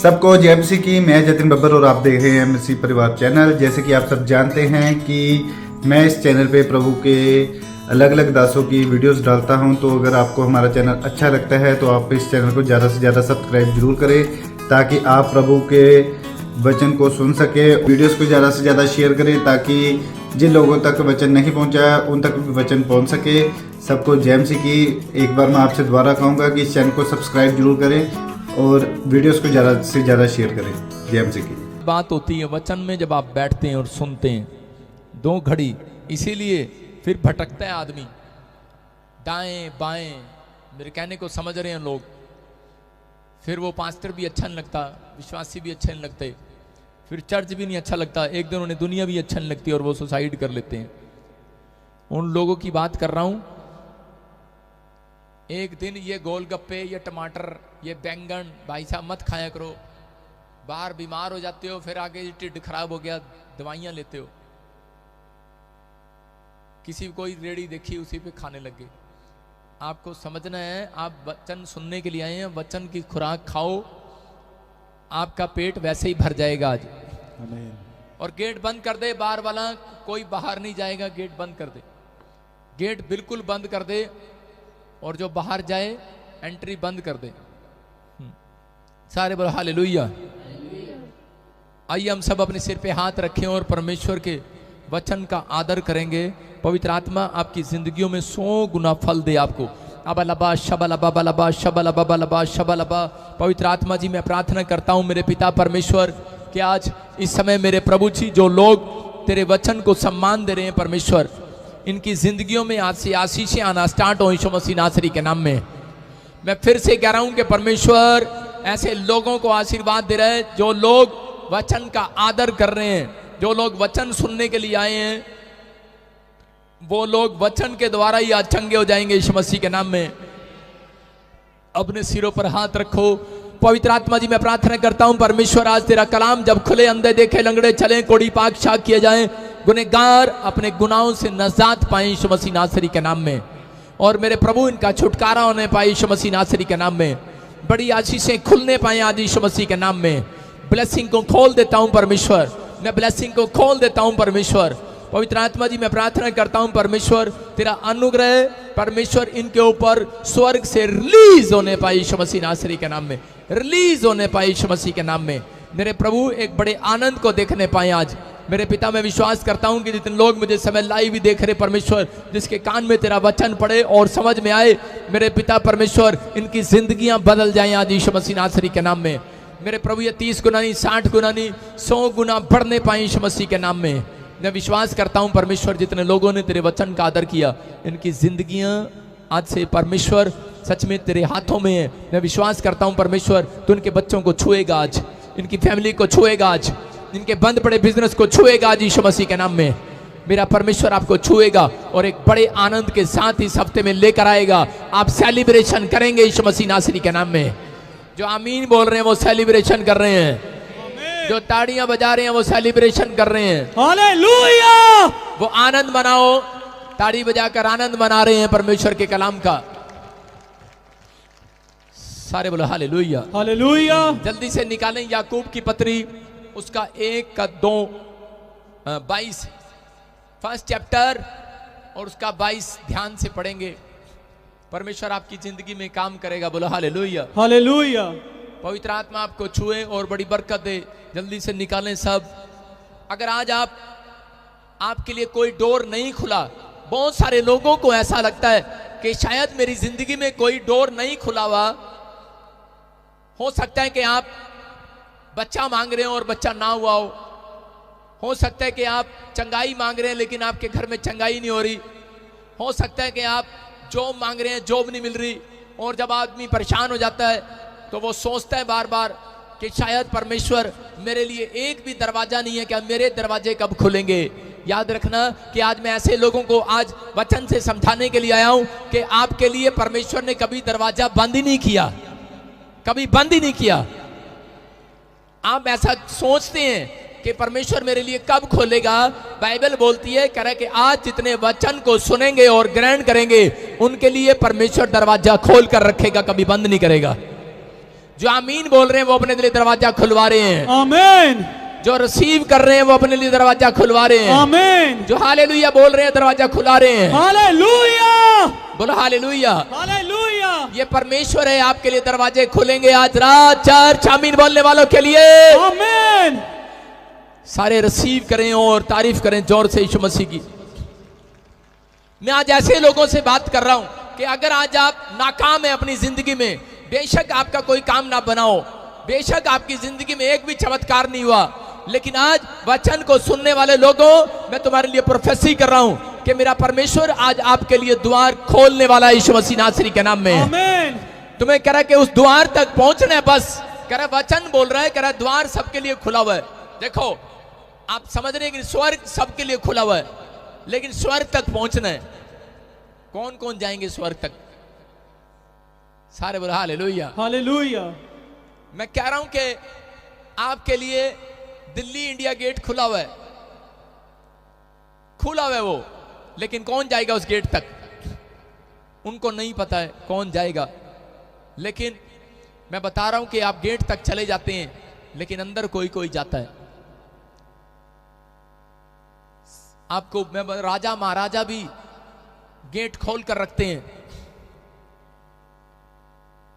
सबको जय मसीह की। मैं जतिन बब्बर और आप देख रहे हैं मसीह परिवार चैनल। जैसे कि आप सब जानते हैं कि मैं इस चैनल पे प्रभु के अलग अलग दासों की वीडियोस डालता हूं, तो अगर आपको हमारा चैनल अच्छा लगता है तो आप इस चैनल को ज़्यादा से ज़्यादा सब्सक्राइब जरूर करें, ताकि आप प्रभु के वचन को सुन सके। वीडियोस को ज़्यादा से ज़्यादा शेयर करें ताकि जिन लोगों तक वचन नहीं पहुंचा उन तक भी वचन पहुंच सके। सबको जय मसीह की। एक बार मैं आपसे दोबारा कहूँगा कि इस चैनल को सब्सक्राइब जरूर करें और वीडियोस को ज़्यादा से ज़्यादा शेयर करें। जय मसीह की। बात होती है वचन में, जब आप बैठते हैं और सुनते हैं 2 घड़ी, इसीलिए फिर भटकता है आदमी दाएं बाएं। मेरे कहने को समझ रहे हैं लोग। फिर वो पास्टर भी अच्छा नहीं लगता, विश्वासी भी अच्छे नहीं लगते, फिर चर्च भी नहीं अच्छा लगता, एक दिन उन्हें दुनिया भी अच्छा नहीं लगती और वो सुसाइड कर लेते हैं। उन लोगों की बात कर रहा हूं। एक दिन ये गोलगप्पे, ये टमाटर, ये बैंगन भाई साहब मत खाया करो, बाहर बीमार हो जाते हो, फिर आगे टिड्ड खराब हो गया दवाइयां लेते हो। किसी कोई रेड़ी देखी उसी पे खाने लगे। आपको समझना है, आप वचन सुनने के लिए आए हैं, वचन की खुराक खाओ, आपका पेट वैसे ही भर जाएगा आज। आमीन। और गेट बंद कर दे, बाहर वाला कोई बाहर नहीं जाएगा, गेट बंद कर दे, गेट बिल्कुल बंद कर दे, और जो बाहर जाए एंट्री बंद कर दे। सारे बोलो हालेलुया। आइए हम सब अपने सिर पे हाथ रखें और परमेश्वर के वचन का आदर करेंगे। पवित्र आत्मा आपकी जिंदगियों में 100 गुना फल दे आपको। अबलबा शबलबा बलबा शबलबा बलबा शबलबा। पवित्र आत्मा जी, मैं प्रार्थना करता हूँ मेरे पिता परमेश्वर कि आज इस समय मेरे प्रभु जी जो लोग तेरे वचन को सम्मान दे रहे हैं परमेश्वर, इनकी जिंदगियों में आज से आशीषें आना स्टार्ट हो यीशु मसीह नासरी के नाम में। मैं फिर से कह रहा हूं कि परमेश्वर ऐसे लोगों को आशीर्वाद दे रहे हैं जो लोग वचन का आदर कर रहे हैं, जो लोग वचन सुनने के लिए आए हैं, वो लोग वचन के द्वारा ही आज चंगे हो जाएंगे यीशु मसीह के नाम में। अपने सिरों पर हाथ रखो। पवित्र आत्मा जी, मैं प्रार्थना करता हूं परमेश्वर, आज तेरा कलाम जब खुले, अंधे देखे, लंगड़े चले, कोड़ी पाक शाक किए जाएं, गुनहगार अपने गुनाहों से नजात पाए यीशु मसीह नासरी के नाम में, और मेरे प्रभु इनका छुटकारा होने पाए यीशु मसीह नासरी के नाम में। बड़ी आशीषें खुलने पाए आज यीशु मसीह के नाम में। ब्लेसिंग को खोल देता हूं परमेश्वर, मैं ब्लेसिंग को खोल देता हूं परमेश्वर। पवित्र आत्मा जी, मैं प्रार्थना करता हूं परमेश्वर, तेरा अनुग्रह परमेश्वर इनके ऊपर स्वर्ग से रिलीज होने पाए यीशु मसीह नासरी के नाम में, रिलीज होने पाए यीशु मसीह के नाम में। मेरे प्रभु एक बड़े आनंद को देखने पाए आज। मेरे पिता, मैं विश्वास करता हूं कि जितने लोग मुझे समय लाइव भी देख रहे परमेश्वर, जिसके कान में तेरा वचन पड़े और समझ में आए, मेरे पिता परमेश्वर इनकी जिंदगियां बदल जाएं आज यीशु मसीह नासरी के नाम में। मेरे प्रभु ये 30 गुना नहीं, 60 गुना नहीं, 100 गुना बढ़ने पाए यीशु मसीह के नाम में। मैं विश्वास करता हूं परमेश्वर, जितने लोगों ने तेरे वचन का आदर किया, इनकी जिंदगियां आज से परमेश्वर सच में तेरे हाथों में है। मैं विश्वास करता हूं परमेश्वर, तू इनके बच्चों को छुएगा आज, इनकी फैमिली को छुएगा आज, इनके बंद पड़े बिजनेस को छुएगा आज यीशु मसीह के नाम में। मेरा परमेश्वर आपको छुएगा और एक बड़े आनंद के साथ इस हफ्ते में लेकर आएगा। आप सेलिब्रेशन करेंगे यीशु मसीह नासरी के नाम में। जो आमीन बोल रहे हैं वो सेलिब्रेशन कर रहे हैं, जो ताड़ियां बजा रहे हैं वो सेलिब्रेशन कर रहे हैं। हालेलुया। वो आनंद मनाओ, ताड़ी बजाकर आनंद मना रहे हैं परमेश्वर के कलाम का। सारे बोलो हालेलुया। हालेलुया। जल्दी से निकालें याकूब की पत्री, उसका 1 का 2 22 फर्स्ट चैप्टर और उसका 22 ध्यान से पढ़ेंगे। परमेश्वर आपकी जिंदगी में काम करेगा। बोलो हालेलुया। हालेलुया। पवित्र आत्मा आपको छुए और बड़ी बरकत दे। जल्दी से निकालें सब। अगर आज आपके लिए कोई डोर नहीं खुला, बहुत सारे लोगों को ऐसा लगता है कि शायद मेरी जिंदगी में कोई डोर नहीं खुला हुआ। हो सकता है कि आप बच्चा मांग रहे हो और बच्चा ना हुआ हो सकता है कि आप चंगाई मांग रहे हैं लेकिन आपके घर में चंगाई नहीं हो रही। हो सकता है कि आप जॉब मांग रहे हैं, जॉब नहीं मिल रही, और जब आदमी परेशान हो जाता है तो वो सोचता है बार बार कि शायद परमेश्वर मेरे लिए एक भी दरवाजा नहीं है, क्या मेरे दरवाजे कब खुलेंगे। याद रखना कि आज मैं ऐसे लोगों को आज वचन से समझाने के लिए आया हूं कि आपके लिए परमेश्वर ने कभी दरवाजा बंद ही नहीं किया, कभी बंद ही नहीं किया। आप ऐसा सोचते हैं कि परमेश्वर मेरे लिए कब खोलेगा। बाइबल बोलती है, कह रहा है कि आज जितने वचन को सुनेंगे और ग्रहण करेंगे उनके लिए परमेश्वर दरवाजा खोल कर रखेगा, कभी बंद नहीं करेगा। जो आमीन बोल रहे हैं वो अपने लिए दरवाजा खुलवा रहे हैं। आमीन। जो रिसीव कर रहे हैं वो अपने लिए दरवाजा खुलवा रहे हैं। आमीन। जो हालेलुया बोल रहे हैं दरवाजा खुला रहे हैं। हालेलुया। बोलो हालेलुया। हालेलुया। ये परमेश्वर है, आपके लिए दरवाजे खुलेंगे आज रात। चर्च आमीन बोलने वालों के लिए आमीन। सारे रिसीव करें और तारीफ करें जोर से यीशु मसीह की। मैं आज ऐसे लोगों से बात कर रहा हूं कि अगर आज आप नाकाम है अपनी जिंदगी में, बेशक आपका कोई काम ना बनाओ, बेशक आपकी जिंदगी में एक भी चमत्कार नहीं हुआ, लेकिन आज वचन को सुनने वाले लोगों, मैं तुम्हारे लिए प्रोफेसी कर रहा हूं कि मेरा परमेश्वर आज आपके लिए द्वार खोलने वाला है यीशु मसीह नासरी के नाम में। आमीन। तुम्हें कह रहा है कि उस द्वार तक पहुंचना है, बस कह रहा है वचन बोल रहा है, कह रहा है द्वार सबके लिए खुला हुआ है। देखो आप समझ रहे हैं कि स्वर्ग सबके लिए खुला हुआ है, लेकिन स्वर्ग तक पहुंचना है। कौन कौन जाएंगे स्वर्ग तक? सारे बोलो हालेलुया। हालेलुया। मैं कह रहा हूं कि आपके लिए दिल्ली इंडिया गेट खुला हुआ है, खुला हुआ है वो, लेकिन कौन जाएगा उस गेट तक? उनको नहीं पता है कौन जाएगा, लेकिन मैं बता रहा हूं कि आप गेट तक चले जाते हैं, लेकिन अंदर कोई कोई जाता है। आपको मैं राजा महाराजा भी गेट खोल कर रखते हैं।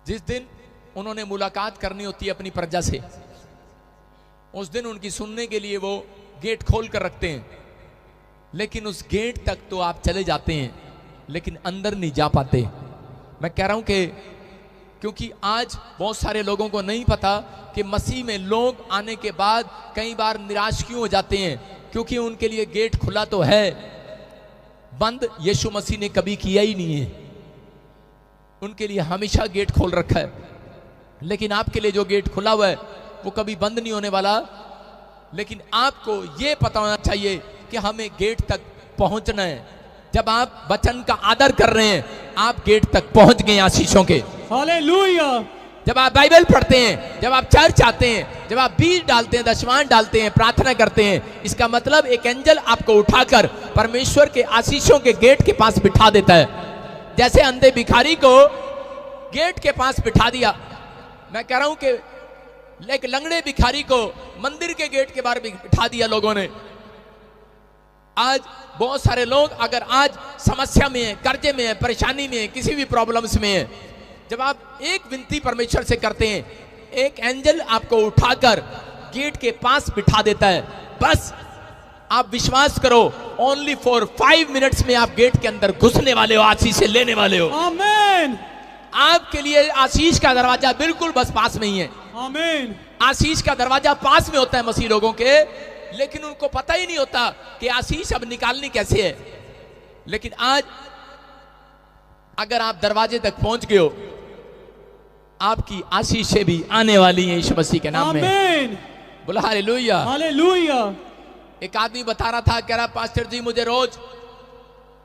जिस दिन उन्होंने मुलाकात करनी होती है अपनी प्रजा से, उस दिन उनकी सुनने के लिए वो गेट खोल कर रखते हैं, लेकिन उस गेट तक तो आप चले जाते हैं, लेकिन अंदर नहीं जा पाते। मैं कह रहा हूं कि क्योंकि आज बहुत सारे लोगों को नहीं पता कि मसीह में लोग आने के बाद कई बार निराश क्यों हो जाते हैं, क्योंकि उनके लिए गेट खुला तो है, बंद यीशु मसीह ने कभी किया ही नहीं है। उनके लिए हमेशा गेट खोल रखा है, लेकिन आपके लिए जो गेट खुला हुआ है वो कभी बंद नहीं होने वाला। लेकिन आपको यह पता होना चाहिए कि हमें गेट तक पहुंचना है। जब आप वचन का आदर कर रहे हैं, आप गेट तक पहुंच गए आशीषों के। हालेलुया। जब आप बाइबल पढ़ते हैं, जब आप चर्च आते हैं, जब आप बीज डालते हैं, दशवान डालते हैं, प्रार्थना करते हैं, इसका मतलब एक एंजल आपको उठाकर परमेश्वर के आशीषों के गेट के पास बिठा देता है। जैसे अंधे भिखारी को गेट के पास बिठा दिया, मैं कह रहा हूं कि एक लंगड़े भिखारी को मंदिर के गेट के बाहर बिठा दिया लोगों ने। आज बहुत सारे लोग अगर आज समस्या में है, कर्जे में है, परेशानी में है, किसी भी प्रॉब्लम्स में है, जब आप एक विनती परमेश्वर से करते हैं, एक एंजल आपको उठाकर गेट के पास बिठा देता है। बस आप विश्वास करो, ओनली फॉर 5 मिनट्स में आप गेट के अंदर घुसने वाले हो, आशीष से लेने वाले हो। आमीन। आपके लिए आशीष का दरवाजा बिल्कुल बस पास में ही है। आमीन। आशीष का दरवाजा पास में होता है मसीह लोगों के, लेकिन उनको पता ही नहीं होता कि आशीष अब निकालनी कैसे है। लेकिन आज अगर आप दरवाजे तक पहुंच गए हो, आपकी आशीषें भी आने वाली हैं यीशु मसीह के नाम में। आमीन। बोला हालेलुया। हालेलुया। एक आदमी बता रहा था, कह रहा पास्टर जी मुझे रोज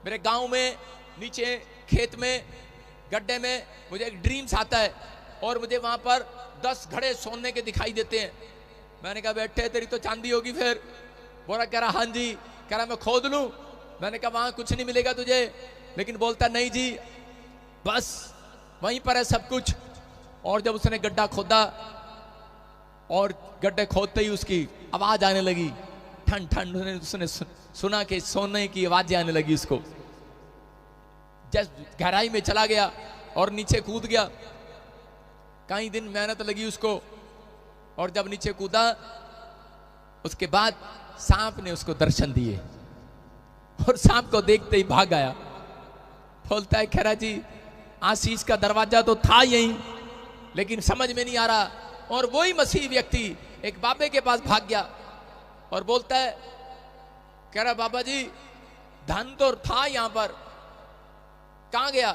मेरे गांव में नीचे खेत में गड्ढे में मुझे एक ड्रीम्स आता है और मुझे वहां पर 10 घड़े सोने के दिखाई देते हैं। मैंने कहा बेटे तेरी तो चांदी होगी फिर। बोला कह रहा हाँ जी। कह रहा मैं खोद लूं। मैंने कहा वहां कुछ नहीं मिलेगा तुझे, लेकिन बोलता नहीं जी बस वहीं पर है सब कुछ। और जब उसने गड्ढा खोदा और गड्ढे खोदते ही उसकी आवाज आने लगी, ठंड ठंड, उसने सुना कि सोने की आवाजें आने लगी उसको। जस्ट गहराई में चला गया और नीचे कूद गया। कई दिन मेहनत लगी उसको, और जब नीचे कूदा उसके बाद सांप ने उसको दर्शन दिए और सांप को देखते ही भाग आया। बोलता है खैरा जी आशीष का दरवाजा तो था यहीं, लेकिन समझ में नहीं आ रहा। और वही मसीह व्यक्ति एक बाबे के पास भाग गया और बोलता है कह रहा बाबा जी धन तो था यहां पर, कहां गया?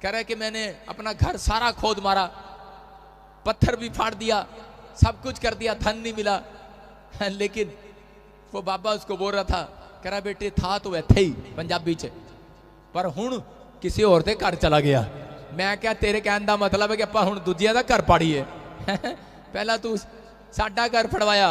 कह रहा है कि मैंने अपना घर सारा खोद मारा, पत्थर भी फाड़ दिया, सब कुछ कर दिया, धन नहीं मिला। लेकिन वो बाबा उसको बोल रहा था, कह रहा बेटे था तो वह थे ही पंजाबी च, पर हुण किसी और दे घर चला गया। मैं क्या तेरे कहने का मतलब है कि ਆਪਾਂ ਹੁਣ ਦੂਜਿਆਂ ਦਾ घर पाड़ीए। पहला तू साडा घर फड़वाया,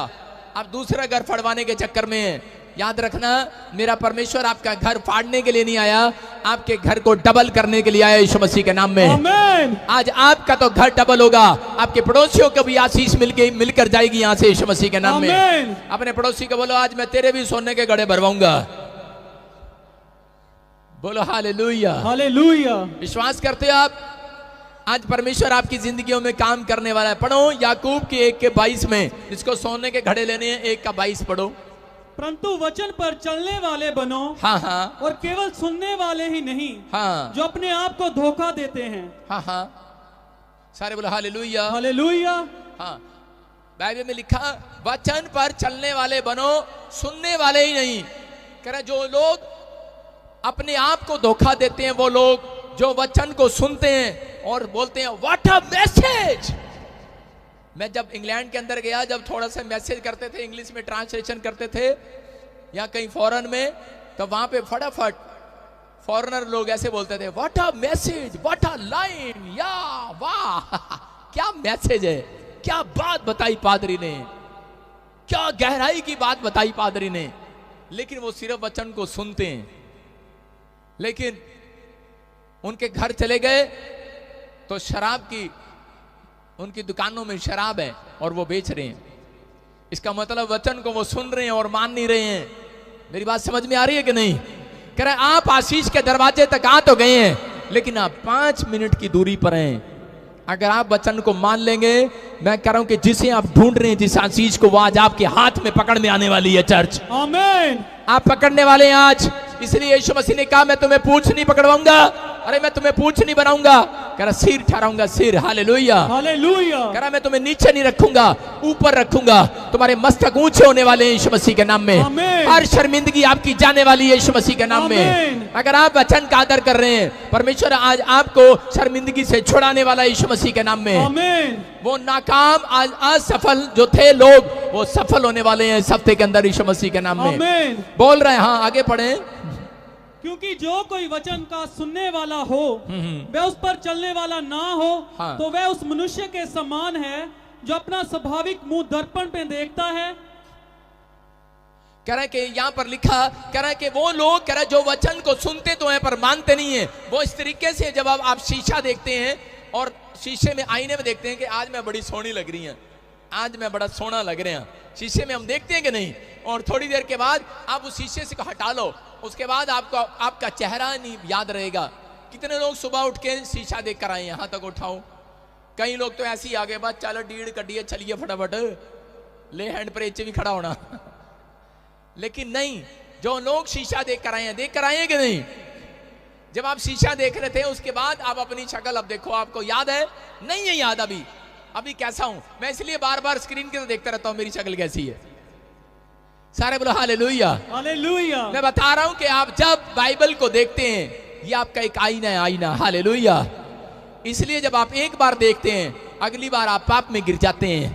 अब दूसरा घर फड़वाने के चक्कर में याद रखना, मेरा परमेश्वर आपका घर फाड़ने के लिए नहीं आया, आपके घर को डबल करने के लिए आया यीशु मसीह के नाम में। आमेन। आज आपका तो घर डबल होगा, आपके पड़ोसियों को भी आशीष मिलकर जाएगी यहाँ से यीशु मसीह के नाम में। आमेन। अपने पड़ोसी को बोलो, आज मैं तेरे भी सोने के घड़े भरवाऊंगा। बोलो हालेलुया। हालेलुया। विश्वास करते हो आप? आज परमेश्वर आपकी जिंदगियों में काम करने वाला है। पढ़ो याकूब के 1:22 में, जिसको सोने के घड़े लेने हैं 1:22 पढ़ो। परंतु वचन पर चलने वाले बनो, हाँ हाँ और केवल सुनने वाले ही नहीं, हाँ जो अपने आप को धोखा देते हैं। हाँ हाँ, सारे बोलो हालेलुया। हालेलुया। हाँ, बाइबल में लिखा वचन पर चलने वाले बनो, सुनने वाले ही नहीं। कह रहा जो लोग अपने आप को धोखा देते हैं, वो लोग जो वचन को सुनते हैं और बोलते हैं व्हाट अ मैसेज। मैं जब इंग्लैंड के अंदर गया, जब थोड़ा सा मैसेज करते थे, इंग्लिश में ट्रांसलेशन करते थे या कहीं फॉरेन में, तो वहां पे फटाफट फॉरेनर लोग ऐसे बोलते थे what a message, what a line, या वाह क्या मैसेज है, क्या बात बताई पादरी ने, क्या गहराई की बात बताई पादरी ने। लेकिन वो सिर्फ वचन को सुनते हैं, लेकिन उनके घर चले गए तो शराब की, उनकी दुकानों में शराब है और वो बेच रहे हैं। इसका मतलब वचन को वो सुन रहे हैं और मान नहीं रहे हैं। मेरी बात समझ में आ रही है कि नहीं? कह रहे आप आशीष के दरवाजे तक आ तो गए हैं, लेकिन आप 5 मिनट की दूरी पर हैं। अगर आप वचन को मान लेंगे, मैं कह रहा हूं कि जिसे आप ढूंढ रहे हैं, जिस आशीष को, वो आज आपके हाथ में पकड़ में आने वाली है। चर्च, आमेन। आप पकड़ने वाले हैं आज। इसलिए यीशु मसीह ने कहा मैं तुम्हें पूंछ नहीं पकड़वाऊंगा, अरे मैं तुम्हें पूंछ नहीं बनाऊंगा, कह रहा सिर ठहराऊंगा, सिर। हालेलुया। हालेलुया। कह रहा मैं तुम्हें नीचे नहीं रखूंगा, ऊपर रखूंगा। तुम्हारे मस्तक ऊंचे होने वाले हैं यीशु मसीह के नाम में। आमेन। हर शर्मिंदगी आपकी जाने वाली है यीशु मसीह के नाम में। आमेन। अगर आप वचन का आदर कर रहे हैं, परमेश्वर आज आपको शर्मिंदगी से छुड़ाने वाला है यीशु मसीह के नाम में। आमेन। वो नाकाम आज असफल जो थे लोग, वो सफल होने वाले हैं इस हफ्ते के अंदर यीशु मसीह के नाम में। आमेन। बोल रहे हैं। हाँ, आगे पढ़ें। क्योंकि जो कोई वचन का सुनने वाला हो, वह उस पर चलने वाला ना हो, हाँ। तो वह उस मनुष्य के समान है जो अपना स्वाभाविक मुंह दर्पण पे देखता है। कह रहा है कि यहां पर लिखा, कह रहा है कि वो लोग, कह रहा है जो वचन को सुनते तो हैं पर मानते नहीं है। वो इस तरीके से, जब आप शीशा देखते हैं और शीशे में, आईने में देखते हैं कि आज मैं बड़ी सोहनी लग रही हैं, आज मैं बड़ा सोना लग रहे हैं, शीशे में हम देखते हैं कि नहीं। और थोड़ी देर के बाद आप उस शीशे से हटा लो, उसके बाद आपको आपका चेहरा नहीं याद रहेगा। कितने लोग सुबह उठ के शीशा देख कर आए, यहां तक उठाओ। कई लोग तो ऐसे ही आगे, बस चलो डीड़ कटिए, चलिए फटाफट, ले हैंड पर भी खड़ा होना। लेकिन नहीं, जो लोग शीशा देख कर आए हैं कि नहीं? जब आप शीशा देख रहे थे, उसके बाद आप अपनी शक्ल अब देखो, आपको याद है? नहीं है याद अभी कैसा हूं मैं, इसलिए बार बार स्क्रीन के तो देखता रहता हूं मेरी शक्ल कैसी है। सारे बोलो हालेलुया। हालेलुया। मैं बता रहा हूं कि आप जब बाइबल को देखते हैं, ये आपका एक आईना है, आईना। हालेलुया। इसलिए जब आप एक बार देखते हैं, अगली बार आप पाप में गिर जाते हैं।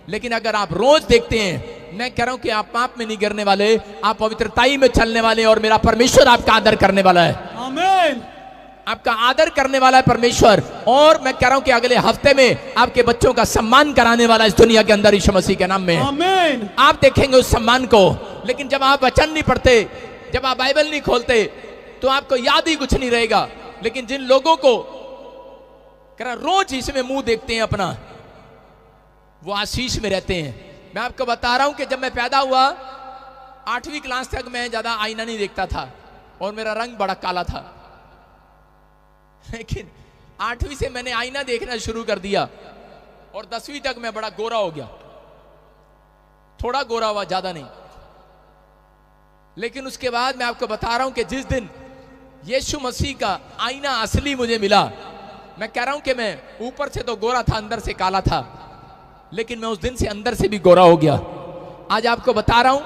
लेकिन अगर आप रोज देखते हैं, मैं कह रहा हूं कि आप पाप में नहीं गिरने वाले, आप पवित्रताई में चलने वाले, और मेरा परमेश्वर आपका आदर करने वाला है। आमेन। आपका आदर करने वाला है परमेश्वर। और मैं कह रहा हूं कि अगले हफ्ते में आपके बच्चों का सम्मान कराने वाला इस दुनिया के अंदर यीशु मसीह के नाम में। आमेन। आप देखेंगे उस सम्मान को। लेकिन जब आप वचन नहीं पढ़ते, जब आप बाइबल नहीं खोलते, तो आपको याद ही कुछ नहीं रहेगा। लेकिन जिन लोगों को कह रहा रोज इसमें मुंह देखते हैं अपना, वो आशीष में रहते हैं। मैं आपको बता रहा हूं कि जब मैं पैदा हुआ, 8वीं क्लास तक मैं ज्यादा आईना नहीं देखता था और मेरा रंग बड़ा काला था। लेकिन 8वीं से मैंने आईना देखना शुरू कर दिया और 10वीं तक मैं बड़ा गोरा हो गया, थोड़ा गोरा हुआ, ज्यादा नहीं। लेकिन उसके बाद मैं आपको बता रहा हूं कि जिस दिन यीशु मसीह का आईना असली मुझे मिला, मैं कह रहा हूं कि मैं ऊपर से तो गोरा था, अंदर से काला था, लेकिन मैं उस दिन से अंदर से भी गोरा हो गया। आज आपको बता रहा हूं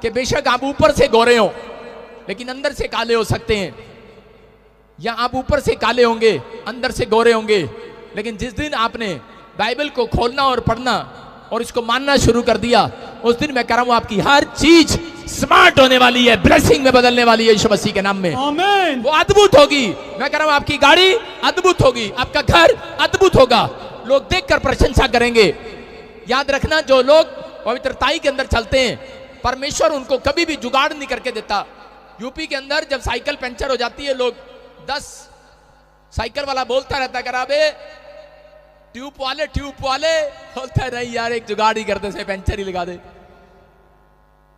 कि बेशक आप ऊपर से गोरे हो, लेकिन अंदर से काले हो सकते हैं, या आप ऊपर से काले होंगे, अंदर से गोरे होंगे। लेकिन जिस दिन आपने बाइबल को खोलना और पढ़ना और इसको मानना शुरू कर दिया, उस दिन मैं कह रहा हूं आपकी हर चीज स्मार्ट होने वाली है, ब्लेसिंग में बदलने वाली है यीशु मसीह के नाम में। आमेन। वो अद्भुत होगी। मैं कह रहा हूं आपकी गाड़ी अद्भुत होगी, आपका घर अद्भुत होगा, लोग देखकर प्रशंसा करेंगे। याद रखना, जो लोग पवित्रताई के अंदर चलते हैं, परमेश्वर उनको कभी भी जुगाड़ नहीं करके देता। यूपी के अंदर जब साइकिल पंचर हो जाती है, लोग 10 साइकिल वाला बोलता रहता करा बे ट्यूब वाले बोलता है नहीं यार एक जुगाड़ ही करते से पंचर ही लगा दे।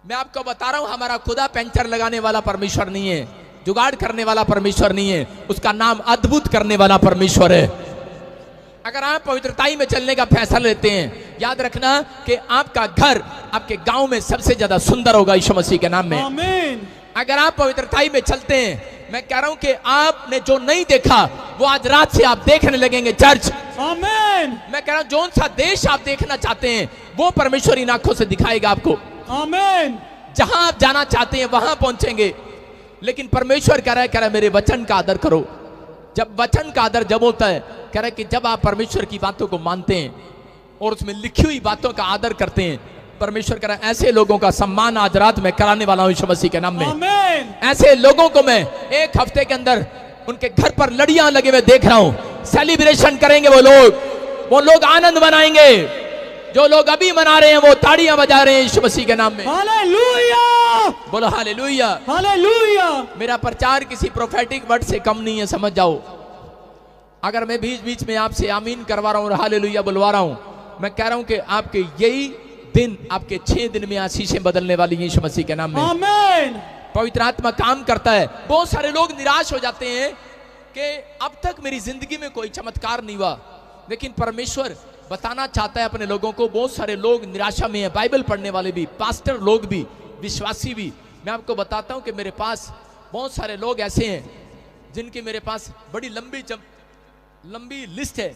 मैं आपको बता रहा हूं हमारा खुदा पंचर लगाने वाला परमेश्वर नहीं है, जुगाड़ करने वाला परमेश्वर नहीं है, उसका नाम अद्भुत करने वाला परमेश्वर है। अगर आप पवित्रताई में चलने का फैसला लेते हैं, याद रखना कि आपका घर आपके गांव में सबसे ज्यादा सुंदर होगा यीशु मसीह के नाम में। आमीन। अगर आप पवित्रताई में चलते हैं, मैं कह रहा हूं कि आपने जो नहीं देखा वो आज रात से आप देखने लगेंगे चर्च। आमीन। मैं कह रहा हूं जोन सा देश आप देखना चाहते हैं वो परमेश्वर इन आंखों से दिखाएगा आपको। आमीन। जहां आप जाना चाहते हैं वहां पहुंचेंगे। लेकिन परमेश्वर कह रहा है मेरे वचन का आदर करो। जब वचन का आदर जब होता है, कह रहा है कि जब आप परमेश्वर की बातों को मानते हैं और उसमें लिखी हुई बातों का आदर करते हैं, परमेश्वर कह रहा है ऐसे लोगों का सम्मान आज रात में कराने वाला हूं यीशु मसीह के नाम में। आमीन। ऐसे लोगों को मैं एक हफ्ते के अंदर उनके घर पर लड़ियां लगे हुए देख रहा हूं। सेलिब्रेशन करेंगे वो लोग आनंद मनाएंगे। जो लोग अभी मना रहे हैं वो ताड़ियां बजा रहे हैं यीशु मसीह के नाम में। हालेलुया। बोलो हालेलुया। हालेलुया। मेरा प्रचार किसी प्रोफेटिक वर्ड से कम नहीं है, समझ जाओ। अगर मैं बीच बीच में आपसे आमीन करवा रहा हूं और हालेलुया बुलवा रहा हूं, मैं कह रहा हूं कि आपके यही दिन, आपके 6 दिन में आशीषें बदलने वाली हैं यीशु मसीह के नाम में। आमीन। पवित्र आत्मा काम करता है। बहुत सारे लोग निराश हो जाते हैं कि अब तक मेरी जिंदगी में कोई चमत्कार नहीं हुआ, लेकिन परमेश्वर बताना चाहता है अपने लोगों को। बहुत सारे लोग निराशा में हैं, बाइबल पढ़ने वाले भी, पास्टर लोग भी, विश्वासी भी। मैं आपको बताता हूं कि मेरे पास बहुत सारे लोग ऐसे हैं जिनकी मेरे पास बड़ी लंबी लिस्ट है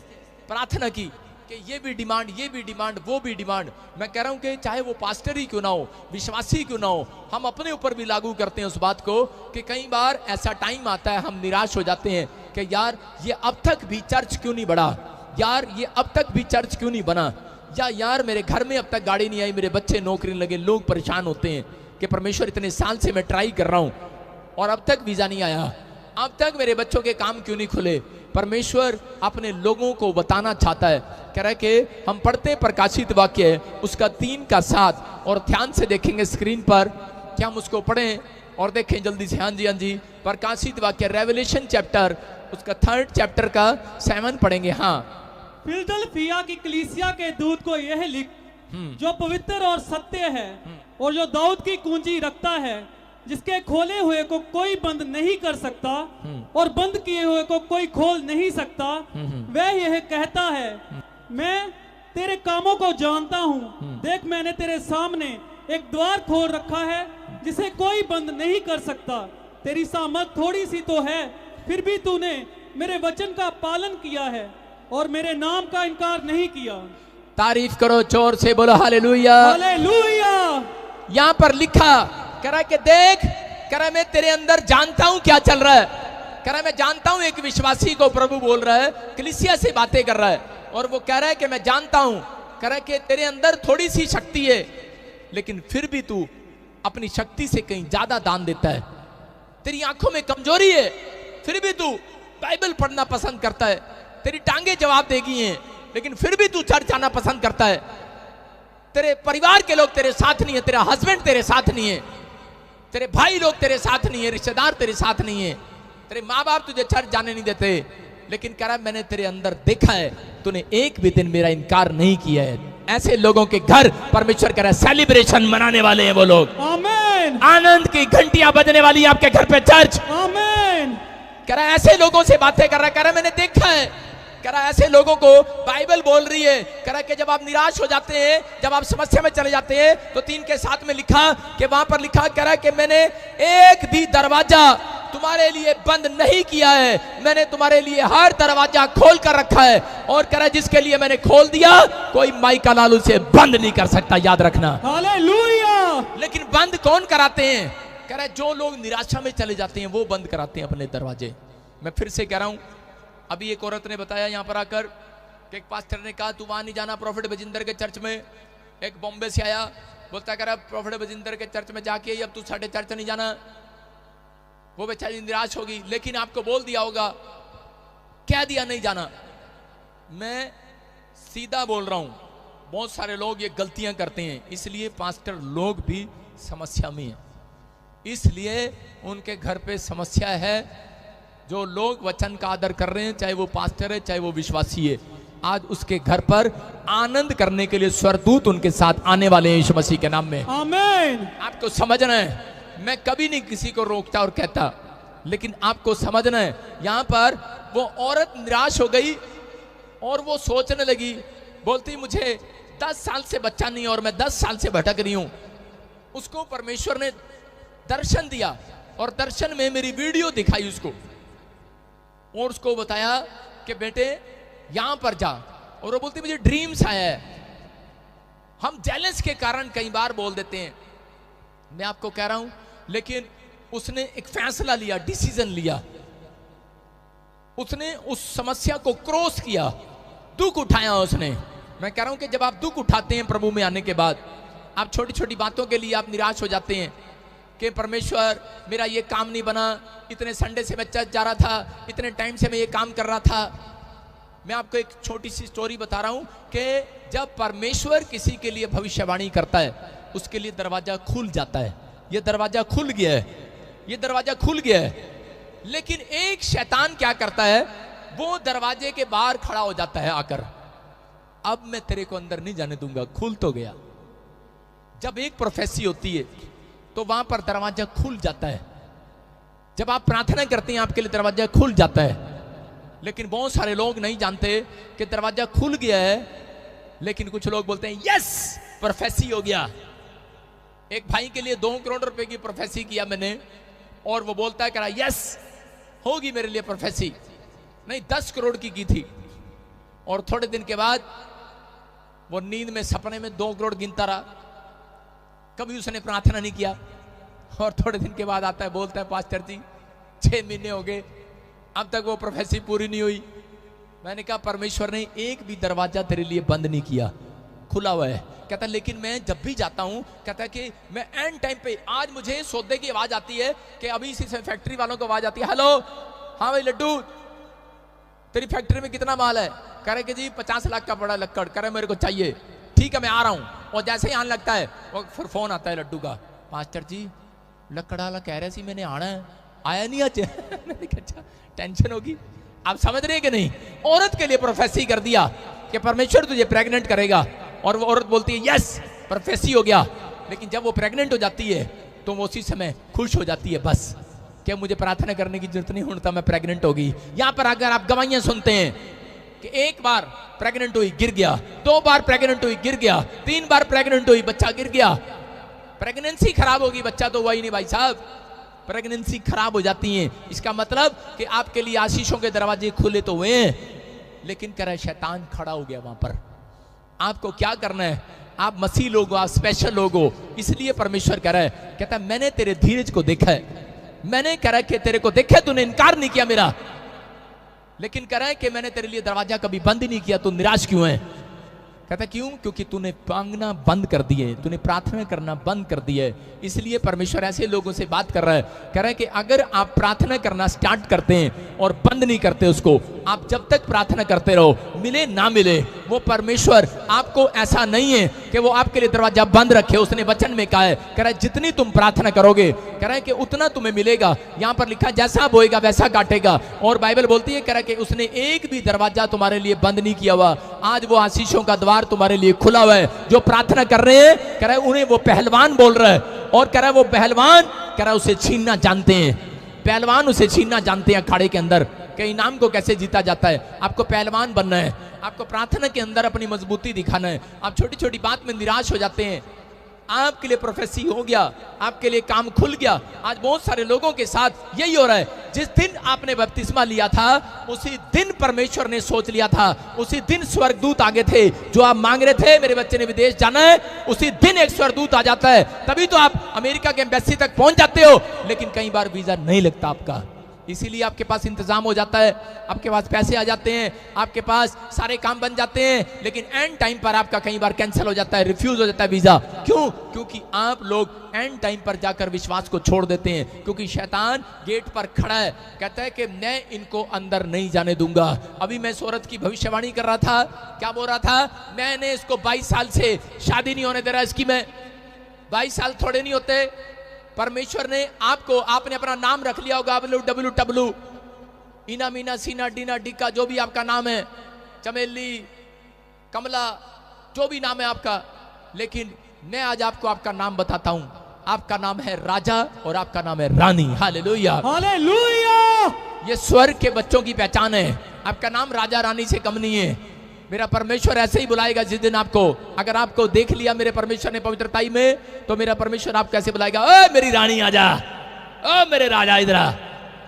प्रार्थना की कि ये भी डिमांड, वो भी डिमांड। मैं कह रहा हूं कि चाहे वो पास्टर ही क्यों ना हो, विश्वासी क्यों ना हो, हम अपने ऊपर भी लागू करते हैं उस बात को कि कई बार ऐसा टाइम आता है हम निराश हो जाते हैं कि यार ये अब तक भी चर्च क्यों नहीं बढ़ा, यार ये अब तक भी चर्च क्यों नहीं बना, या यार मेरे घर में अब तक गाड़ी नहीं आई, मेरे बच्चे नौकरी लगे। लोग परेशान होते हैं कि परमेश्वर इतने साल से मैं ट्राई कर रहा हूं और अब तक वीजा नहीं आया, अब तक मेरे बच्चों के काम क्यों नहीं खुले। परमेश्वर अपने लोगों को बताना चाहता है, कह रहा है कि हम पढ़ते हैं प्रकाशित वाक्य उसका 3 का 7 और ध्यान से देखेंगे स्क्रीन पर। क्या हम उसको पढ़ें और देखें जल्दी से? हाँ जी, प्रकाशित वाक्य रेवलेशन चैप्टर उसका 3rd चैप्टर का 7 पढ़ेंगे। हाँ। फिलदल्फिया की कलीसिया के दूत को यह लिख, जो पवित्र और सत्य है और जो दाऊद की कुंजी रखता है, जिसके खोले हुए को कोई बंद नहीं कर सकता और बंद किए हुए को कोई खोल नहीं सकता, वह यह कहता है, मैं तेरे कामों को जानता हूँ। देख मैंने तेरे सामने एक द्वार खोल रखा है जिसे कोई बंद नहीं कर सकता। तेरी सामर्थ थोड़ी सी तो है, फिर भी तूने मेरे वचन का पालन किया है और मेरे नाम का इनकार नहीं किया। तारीफ करो जोर से, बोलो हालेलुया। हालेलुया। यहां पर लिखा कह रहा है कि देख, कह रहा है मैं तेरे अंदर जानता हूं क्या चल रहा है। कह रहा है मैं जानता हूं, एक विश्वासी को प्रभु बोल रहा है, कलीसिया से बातें कर रहा है और वो कह रहा है कि मैं जानता हूं, कह रहा है कि तेरे अंदर थोड़ी सी शक्ति है लेकिन फिर भी तू अपनी शक्ति से कहीं ज्यादा दान देता है। तेरी आंखों में कमजोरी है फिर भी तू बाइबल पढ़ना पसंद करता है। तेरी टांगे जवाब देगी हैं लेकिन फिर भी तू चर्च आना पसंद करता है। तेरे परिवार के लोग तेरे साथ नहीं है, तेरा हस्बैंड तेरे साथ नहीं है, तेरे भाई लोग तेरे साथ नहीं है, रिश्तेदार तेरे साथ नहीं है, तेरे माँ बाप तुझे चर्च जाने नहीं देते, लेकिन कह रहा है मैंने तेरे अंदर देखा है, तूने एक भी दिन मेरा इनकार नहीं किया है। ऐसे लोगों के घर परमेश्वर कह रहा है सेलिब्रेशन मनाने वाले हैं वो लोग। आमीन। आनंद की घंटियां बजने वाली आपके घर पे चर्च। आमीन। कह रहा है ऐसे लोगों से बातें कर रहा है, कह रहा है मैंने देखा है, कह रहा है ऐसे लोगों को बाइबल बोल रही है। कह रहा है कि जब आप निराश हो जाते हैं, जब आप समस्या में चले जाते हैं, तो 3 के 7 में लिखा कि वहां पर लिखा, कह रहा है कि मैंने एक भी दरवाजा तुम्हारे लिए बंद नहीं किया है, मैंने तुम्हारे लिए हर दरवाजा खोल कर रखा है, और कह रहा है जिसके लिए मैंने खोल दिया कोई माइका लालू से बंद नहीं कर सकता, याद रखना। हालेलुया। लेकिन बंद कौन कराते हैं? कह रहा है जो लोग निराशा में चले जाते हैं वो बंद कराते हैं अपने दरवाजे। मैं फिर से कह रहा हूं, अभी एक औरत ने बताया यहां पर आकर कि एक पास्टर ने कहा तू वहां नहीं जाना प्रॉफिट बजिंदर के चर्च में। एक बॉम्बे से आया, बोलता कह रहा प्रॉफिट बजिंदर के चर्च में जाके अब तू साढ़े चर्च नहीं जाना। वो बेचारी निराश होगी, लेकिन आपको बोल दिया होगा, कह दिया नहीं जाना। मैं सीधा बोल रहा हूं, बहुत सारे लोग ये गलतियां करते हैं, इसलिए पास्टर लोग भी समस्या में है, इसलिए उनके घर पे समस्या है। जो लोग वचन का आदर कर रहे हैं, चाहे वो पास्टर है चाहे वो विश्वासी है, आज उसके घर पर आनंद करने के लिए स्वर्गदूत उनके साथ आने वाले हैं यीशु मसीह के नाम में। आमीन। आपको समझना है, मैं कभी नहीं किसी को रोकता और कहता, लेकिन आपको समझना है, यहां पर वो औरत निराश हो गई और वो सोचने लगी, बोलती मुझे 10 साल से बच्चा नहीं और मैं 10 साल से भटक रही हूं। उसको परमेश्वर ने दर्शन दिया और दर्शन में मेरी वीडियो दिखाई उसको, और उसको बताया कि बेटे यहां पर जा, और वो बोलती मुझे ड्रीम्स आया है। हम जेलस के कारण कई बार बोल देते हैं, मैं आपको कह रहा हूं, लेकिन उसने एक फैसला लिया, डिसीजन लिया, उसने उस समस्या को क्रॉस किया, दुख उठाया उसने। मैं कह रहा हूं कि जब आप दुख उठाते हैं प्रभु में आने के बाद, आप छोटी छोटी बातों के लिए आप निराश हो जाते हैं कि परमेश्वर मेरा ये काम नहीं बना, इतने संडे से मैं चर्च जा रहा था, इतने टाइम से मैं ये काम कर रहा था। मैं आपको एक छोटी सी स्टोरी बता रहा हूं कि जब परमेश्वर किसी के लिए भविष्यवाणी करता है, उसके लिए दरवाजा खुल जाता है। ये दरवाजा खुल गया है, ये दरवाजा खुल गया है, लेकिन एक शैतान क्या करता है, वो दरवाजे के बाहर खड़ा हो जाता है आकर, अब मैं तेरे को अंदर नहीं जाने दूंगा, खुल तो गया। जब एक प्रोफेसी होती है तो वहां पर दरवाजा खुल जाता है। जब आप प्रार्थना करते हैं आपके लिए दरवाजा खुल जाता है, लेकिन बहुत सारे लोग नहीं जानते कि दरवाजा खुल गया है, लेकिन कुछ लोग बोलते हैं यस प्रोफेसी हो गया। एक भाई के लिए 2 करोड़ रुपए की प्रोफेसी किया मैंने, और वो बोलता है कह रहा यस होगी मेरे लिए प्रोफेसी, नहीं 10 करोड़ की थी, और थोड़े दिन के बाद वो नींद में सपने में 2 करोड़ गिनता रहा, कभी उसने प्रार्थना नहीं किया, और थोड़े दिन के बाद आता है बोलता है पास्टर जी 6 महीने हो गए अब तक वो प्रोफेसी पूरी नहीं हुई। मैंने कहा परमेश्वर ने एक भी दरवाजा तेरे लिए बंद नहीं किया, खुला हुआ है। कहता लेकिन मैं जब भी जाता हूं, कहता कि मैं एंड टाइम पे, आज मुझे सौदे की आवाज आती है कि अभी इसी से फैक्ट्री वालों को आवाज आती है, हेलो हाँ भाई लड्डू तेरी फैक्ट्री में कितना माल है, कह रहे कि जी 50 लाख का बड़ा लक्कड़, कह रहे मेरे को चाहिए, ठीक है मैं आ रहा हूं। और जैसे ही आने लगता है वो फिर फोन आता है लड्डू का, मास्टर जी लक्कड़ वाला कह रहे सी मैंने आना है, आया नहीं आज। मैंने कहा अच्छा टेंशन होगी। आप समझ रहे कि नहीं, औरत के लिए प्रोफेसी कर दिया कि परमेश्वर तुझे प्रेग्नेंट करेगा, और वो औरत बोलती है यस प्रोफेसी हो गया, लेकिन जब वो प्रेग्नेंट हो जाती है तो वो उसी समय खुश हो जाती है, बस क्या मुझे प्रार्थना करने की जरूरत नहीं होता, मैं प्रेग्नेंट होगी। यहां पर अगर आप गवाहियां सुनते हैं कि एक बार प्रेग्नेंट हुई गिर गया, 2 बार प्रेग्नेंट हुई गिर गया, 3 बार प्रेग्नेंट हुई बच्चा गिर गया, प्रेगनेंसी खराब होगी, बच्चा तो हुआ ही नहीं भाई साहब, प्रेगनेंसी खराब हो जाती है। इसका मतलब कि आपके लिए आशीषों के दरवाजे खुले तो हुए हैं, लेकिन कह रहा है शैतान खड़ा हो गया वहां पर। आपको क्या करना है, आप मसीह लोग हो, आप स्पेशल लोग हो, इसलिए परमेश्वर कह रहा है, कहता है मैंने तेरे धीरज को देखा है, मैंने कह रहा है कि तेरे को देखा, तूने इनकार नहीं किया मेरा, लेकिन कह रहा है कि मैंने तेरे लिए दरवाजा कभी बंद ही नहीं किया, तू निराश क्यों है? कहता क्यों? क्योंकि तूने मांगना बंद कर दिए, तूने प्रार्थना करना बंद कर दिया है। इसलिए परमेश्वर ऐसे लोगों से बात कर रहा है, कह रहा है कि अगर आप प्रार्थना करना स्टार्ट करते हैं और बंद नहीं करते उसको, आप जब तक प्रार्थना करते रहो, मिले ना मिले, वो परमेश्वर आपको ऐसा नहीं है कि वो आपके लिए दरवाजा बंद रखे। उसने वचन में कहा है, कह रहा है जितनी तुम प्रार्थना करोगे, कह रहा है कि उतना तुम्हें मिलेगा। यहाँ पर लिखा है जैसा बोएगा वैसा काटेगा, और बाइबल बोलती है कह रहा है कि उसने एक भी दरवाजा तुम्हारे लिए बंद नहीं किया हुआ। आज वो आशीषों का द्वार तुम्हारे लिए खुला हुआ है। जो प्रार्थना कर रहे हैं, कह रहा है उन्हें वो पहलवान बोल रहा है, और कह रहा है वो पहलवान, कह रहा है उसे छीनना जानते हैं, पहलवान उसे छीनना जानते हैं अखाड़े के अंदर कि इनाम को कैसे जीता जाता है। आपको पहलवान बनना है, आपको प्रार्थना के अंदर अपनी मजबूती दिखाना है। आप छोटी छोटी बात में निराश हो जाते हैं, आपके लिए प्रोफेसी हो गया, आपके लिए काम खुल गया। आज बहुत सारे लोगों के साथ यही हो रहा है, जिस दिन आपने बपतिस्मा लिया था उसी दिन परमेश्वर ने सोच लिया था, उसी दिन स्वर्गदूत आगे थे। जो आप मांग रहे थे मेरे बच्चे ने विदेश जाना है, उसी दिन एक स्वर्गदूत आ जाता है, तभी तो आप अमेरिका के एम्बेसी तक पहुंच जाते हो। लेकिन कई बार वीजा नहीं लगता आपका, इसीलिए आपके पास इंतजाम हो जाता है, आपके पास पैसे आ जाते हैं, आपके पास सारे काम बन जाते हैं, लेकिन एंड टाइम पर आपका कई बार कैंसिल हो जाता है, रिफ्यूज हो जाता है वीजा। क्यों? क्योंकि आप लोग एंड टाइम पर जाकर विश्वास को छोड़ देते हैं, क्योंकि शैतान गेट पर खड़ा है, कहता है कि मैं इनको अंदर नहीं जाने दूंगा। अभी मैं इस औरत की भविष्यवाणी कर रहा था, क्या बोल रहा था, मैंने इसको 22 साल से शादी नहीं होने दे रहा, इसकी मैं 22 साल थोड़े नहीं होते। परमेश्वर ने आपको, आपने अपना नाम रख लिया होगा WWW, इना मीना सीना डीना डिका, जो भी आपका नाम है, चमेली, कमला, जो भी नाम है आपका। लेकिन मैं आज आपको आपका नाम बताता हूं। आपका नाम है राजा और आपका नाम है रानी। Hallelujah, hallelujah. ये स्वर्ग के बच्चों की पहचान है। आपका नाम राजा रानी से कम नहीं है। मेरा परमेश्वर ऐसे ही बुलाएगा जिस दिन आपको, अगर आपको देख लिया मेरे परमेश्वर ने पवित्रताई में, तो मेरा परमेश्वर आपको कैसे बुलाएगा, ओ मेरी रानी आजा, ओ मेरे राजा इधर आ।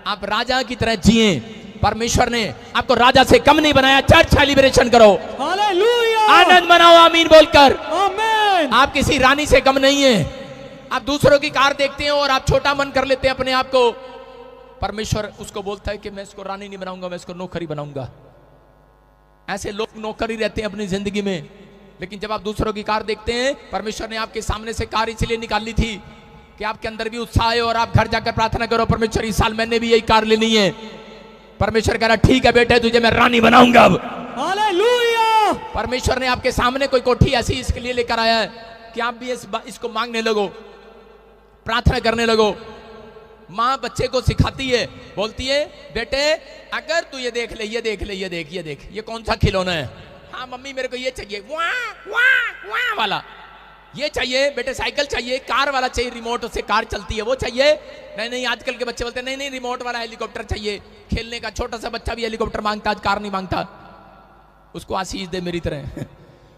आप राजा की तरह जिए। परमेश्वर ने आपको राजा से कम नहीं बनाया। चर्च सेलिब्रेशन करो, हालेलुया, आनंद मनाओ आमीन बोलकर। आमीन। आप किसी रानी से कम नहीं है। आप दूसरों की कार देखते हैं और आप छोटा मन कर लेते हैं अपने आप को। परमेश्वर उसको बोलता है कि मैं इसको रानी नहीं बनाऊंगा, मैं इसको नौकरी बनाऊंगा। ऐसे लोग नौकरी रहते हैं अपनी जिंदगी में। लेकिन जब आप दूसरों की कार देखते हैं, परमेश्वर ने आपके सामने से कार इसलिए निकाली थी कि आपके अंदर भी उत्साह है और आप घर जाकर प्रार्थना करो, परमेश्वर इस साल मैंने भी यही कार लेनी है। परमेश्वर कह रहा ठीक है बेटे, तुझे मैं रानी बनाऊंगा अब। हालेलुया। परमेश्वर ने आपके सामने कोई कोठी ऐसी इसके लिए लेकर आया है कि आप भी इसको मांगने लगो, प्रार्थना करने लगो। माँ बच्चे को सिखाती है, बोलती है बेटे अगर तू ये देख ले, ये देख ले, ये देख, ये देख, ये कौन सा खिलौना है। हाँ मम्मी मेरे को ये चाहिए, वाह वाह वाह वाला ये चाहिए। बेटे साइकिल चाहिए, कार वाला चाहिए, रिमोट से कार चलती है वो चाहिए। नहीं नहीं, आजकल के बच्चे बोलते हैं नहीं नहीं रिमोट वाला हेलीकॉप्टर चाहिए। खेलने का छोटा सा बच्चा भी हेलीकॉप्टर मांगता, आज कार नहीं मांगता। उसको आशीष दे मेरी तरह।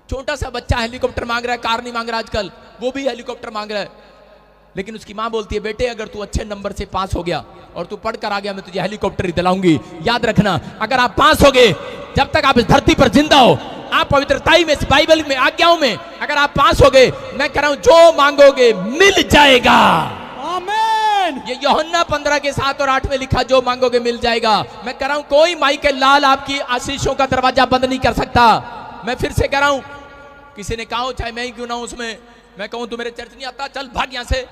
छोटा सा बच्चा हेलीकॉप्टर मांग रहा है, कार नहीं मांग रहा आजकल, वो भी हेलीकॉप्टर मांग रहा है। लेकिन उसकी मां बोलती है बेटे अगर तू अच्छे नंबर से पास हो गया और तू पढ़कर आ गया, मैं तुझे हेलीकॉप्टर ही दिलाऊंगी। याद रखना, अगर आप पास हो गए, जब तक आप इस धरती पर जिंदा हो, आप पवित्रताई में, इस बाइबल में, आज्ञाओं में अगर आप पास हो गए, मैं कह रहा हूं जो मांगोगे मिल जाएगा। आमीन। ये यूहन्ना 15 के 7 और 8 में लिखा, जो मांगोगे मिल जाएगा। मैं कह रहा हूं कोई माई के लाल आपकी आशीषों का दरवाजा बंद नहीं कर सकता। मैं फिर से कह रहा हूं, किसी ने कहा चाहे मैं ही क्यों ना हूं उसमें, मैं कहूं तू मेरे चर्च नहीं आता, चल भाग यहां से।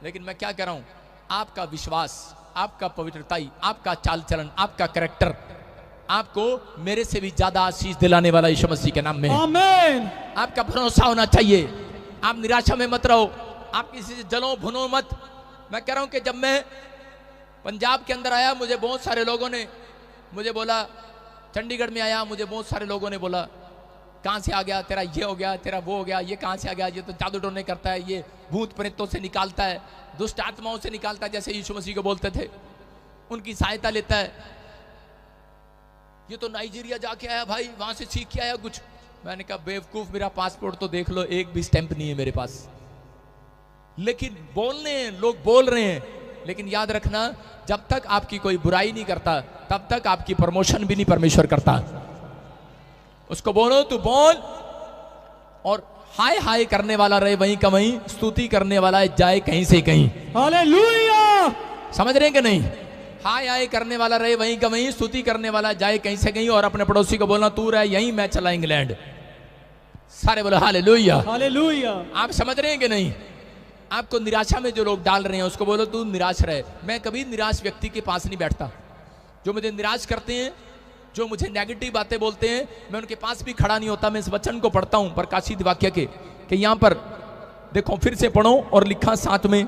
लेकिन मैं क्या कह रहा हूं, आपका विश्वास, आपका पवित्रताई, आपका चाल चलन, आपका कैरेक्टर आपको मेरे से भी ज्यादा आशीष दिलाने वाला यीशु मसीह के नाम में। आमीन। आपका भरोसा होना चाहिए। आप निराशा में मत रहो, आप किसी से जलो भुनो मत। मैं कह रहा हूं कि जब मैं पंजाब के अंदर आया, मुझे बहुत सारे लोगों ने मुझे बोला, चंडीगढ़ में आया, मुझे बहुत सारे लोगों ने बोला कहां से आ गया, तेरा ये हो गया, तेरा वो हो गया, ये कहां से आ गया, ये तो जादू टोने करता है, ये भूत प्रेतों से निकालता है, दुष्ट आत्माओं से निकालता है, जैसे यीशु मसीह को बोलते थे, उनकी सहायता लेता है। ये तो नाइजीरिया जाके आया भाई, वहां से सीख के आया कुछ। मैंने कहा बेवकूफ, मेरा पासपोर्ट तो देख लो, एक भी स्टैंप नहीं है मेरे पास। लेकिन बोलने हैं, लोग बोल रहे हैं। लेकिन याद रखना, जब तक आपकी कोई बुराई नहीं करता, तब तक आपकी प्रमोशन भी नहीं परमेश्वर करता। उसको बोलो तू बोल, और हाय हाय करने वाला रहे वहीं का वहीं, स्तुति करने वाला जाए कहीं से कहीं। हालेलुया। समझ रहे हैं कि नहीं? हाय हाय करने वाला रहे वहीं का वहीं, स्तुति करने वाला जाए कहीं से कहीं। और अपने पड़ोसी को बोलना तू रहे यहीं, मैं चला इंग्लैंड। सारे बोलो हालेलुया। हालेलुया। आप समझ रहे हैं कि नहीं? आपको निराशा में जो लोग डाल रहे हैं, उसको बोलो तू निराश रहे। मैं कभी निराश व्यक्ति के पास नहीं बैठता। जो मुझे निराश करते हैं, जो मुझे नेगेटिव बातें बोलते हैं, मैं उनके पास भी खड़ा नहीं होता। मैं इस वचन को पढ़ता हूं प्रकाशित वाक्य के, कि यहां पर देखो, फिर से पढ़ो और लिखा साथ में,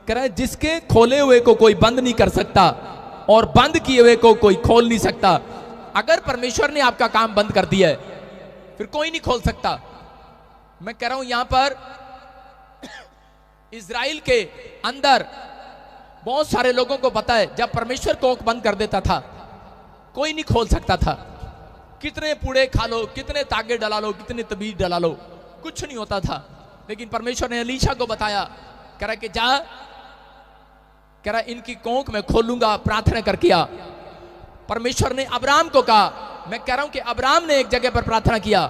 कह रहा है जिसके खोले हुए को कोई बंद नहीं कर सकता और बंद किए हुए को कोई खोल नहीं सकता। अगर परमेश्वर ने आपका काम बंद कर दिया है, फिर कोई नहीं खोल सकता। मैं कह रहा हूं यहां पर इजराइल के अंदर बहुत सारे लोगों को पता है, जब परमेश्वर कोख बंद कर देता था, कोई नहीं खोल सकता था। कितने पूड़े खा लो, कितने तागे डला लो, कितने तबीज डला लो, कुछ नहीं होता था। लेकिन परमेश्वर ने एलीशा को बताया, कह रहा कि जा, कह रहा इनकी कोख मैं खोलूंगा, प्रार्थना कर किया। परमेश्वर ने अब्राहम को कहा, मैं कह रहा हूं कि अब्राहम ने एक जगह पर प्रार्थना किया,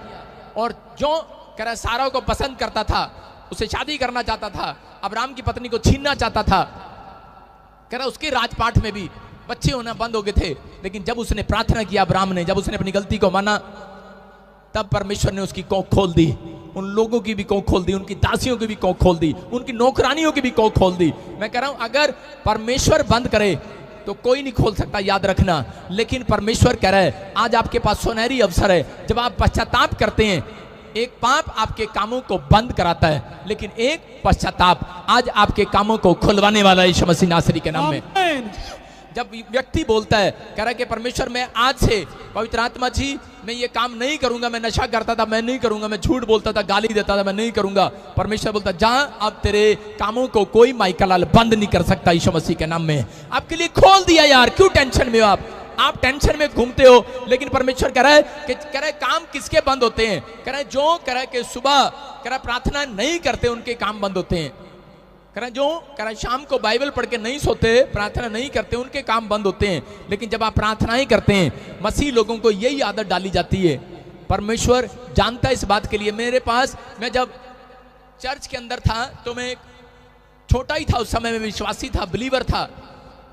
और जो कह रहा सारा को पसंद करता था, उसे शादी करना चाहता था, अब्राहम की पत्नी को छीनना चाहता था, कह रहा उसके राजपाट में भी बच्चे होना बंद हो गए थे। लेकिन जब उसने प्रार्थना किया, अब्राहम ने, जब उसने अपनी गलती को माना, तब परमेश्वर ने उसकी कोख खोल दी। उन लोगों की भी कोख खोल दी, उनकी दासियों की भी कोख खोल दी, उनकी नौकरानियों की भी कोख खोल दी। मैं कह रहा हूं अगर परमेश्वर बंद करे तो कोई नहीं खोल सकता, याद रखना। लेकिन परमेश्वर कह रहा है आज आपके पास सुनहरी अवसर है। जब आप पश्चाताप करते हैं, एक पाप आपके कामों को बंद कराता है, लेकिन एक पश्चाताप आज आपके कामों को खुलवाने वाला है यीशु मसीह नासरी के नाम में। आमीन। जब व्यक्ति बोलता है, कह रहा है कि परमेश्वर मैं आज से, पवित्र आत्मा जी मैं ये काम नहीं करूंगा, मैं नशा करता था मैं नहीं करूंगा, मैं झूठ बोलता था, गाली देता था मैं नहीं करूंगा, परमेश्वर बोलता जा अब तेरे कामों को कोई माइकल बंद नहीं कर सकता यीशु मसीह के नाम में। आपके लिए खोल दिया यार, क्यों टेंशन में हो आप टेंशन में घूमते हो। लेकिन परमेश्वर कह रहा है कि कह रहा है काम किसके बंद होते हैं, कह रहा है जो कह रहा है कि सुबह कह रहा है प्रार्थना नहीं करते उनके काम बंद होते हैं, कह रहा है जो कह रहा है शाम को बाइबल पढ़ के नहीं सोते, प्रार्थना नहीं करते, उनके काम बंद होते हैं। लेकिन जब आप प्रार्थना ही करते हैं, मसीह लोगों को यही आदत डाली जाती है। परमेश्वर जानता है इस बात के लिए। मेरे पास, मैं जब चर्च के अंदर था तो मैं छोटा ही था उस समय, में विश्वासी था, बिलीवर था।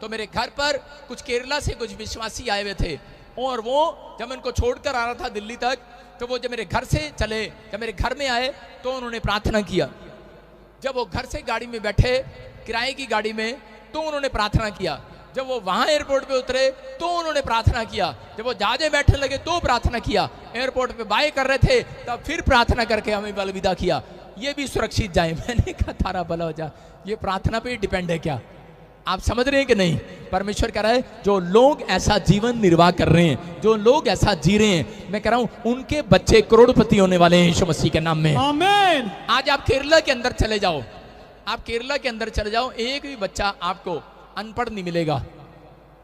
तो मेरे घर पर कुछ केरला से कुछ विश्वासी आए हुए थे, और वो जब मैं उनको छोड़कर आ रहा था दिल्ली तक, तो वो जब मेरे घर से चले, जब मेरे घर में आए तो उन्होंने प्रार्थना किया। जब वो घर से गाड़ी में बैठे, किराए की गाड़ी में, तो उन्होंने प्रार्थना किया। जब वो वहां एयरपोर्ट पे उतरे तो उन्होंने प्रार्थना किया। जब वो जहाज में बैठने लगे तो प्रार्थना किया। एयरपोर्ट पे बाय कर रहे थे तब फिर प्रार्थना करके हमें अलविदा किया, ये भी सुरक्षित जाए। मैंने कहा थारा भला हो जा, ये प्रार्थना पे डिपेंड है क्या? आप समझ रहे हैं कि नहीं? परमेश्वर कह रहा है जो लोग ऐसा जीवन निर्वाह कर रहे हैं, जो लोग ऐसा जी रहे हैं, मैं कह रहा हूं उनके बच्चे करोड़पति होने वाले हैं यीशु मसीह के नाम में। आमीन। आज आप केरला के अंदर चले जाओ, आप केरला के अंदर चले जाओ, एक भी बच्चा आपको अनपढ़ नहीं मिलेगा।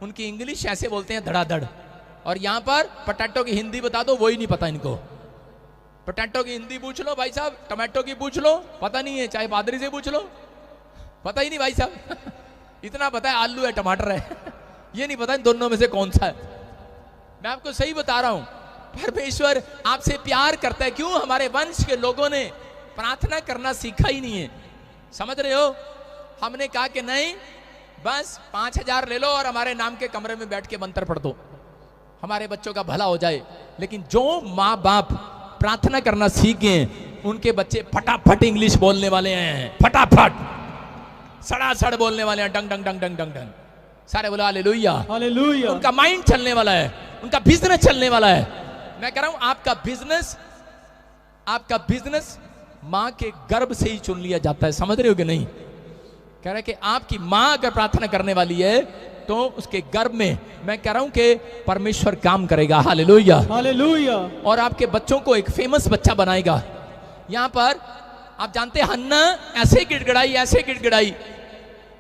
उनकी इंग्लिश ऐसे बोलते हैं धड़ाधड़। और यहां पर पोटैटो की हिंदी बता दो, वही नहीं पता इनको। पोटैटो की हिंदी पूछ लो भाई साहब, टमाटो की पूछ लो, पता नहीं है। चाहे पादरी से पूछ लो, पता ही नहीं भाई साहब। इतना पता है आलू है टमाटर है, ये नहीं पता इन दोनों में से कौन सा है। मैं आपको सही बता रहा हूं, परमेश्वर आपसे प्यार करता है। क्यों? हमारे वंश के लोगों ने प्रार्थना करना सीखा ही नहीं है। समझ रहे हो? हमने कहा कि नहीं, बस 5,000 ले लो और हमारे नाम के कमरे में बैठ के मंत्र पढ़ दो, हमारे बच्चों का भला हो जाए। लेकिन जो माँ बाप प्रार्थना करना सीख गए, उनके बच्चे फटाफट इंग्लिश बोलने वाले हैं, फटाफट सड़ासड़ बोलने वाले हैं, डंग डंग डंग डंग डंग डंग। सारे बोलो हालेलुया, हालेलुया। उनका माइंड चलने वाला है, उनका बिजनेस चलने वाला है। मैं कह रहा हूं आपका बिजनेस मां के गर्भ से ही चुन लिया जाता है। समझ रहे हो कि नहीं? कह रहा है कि आपकी मां अगर प्रार्थना करने वाली है तो उसके गर्भ में, मैं कह रहा हूं कि परमेश्वर काम करेगा। Hallelujah, hallelujah. और आपके बच्चों को एक फेमस बच्चा बनाएगा। यहां पर आप जानते हैं हन्ना ऐसे गिड़गिड़ाई,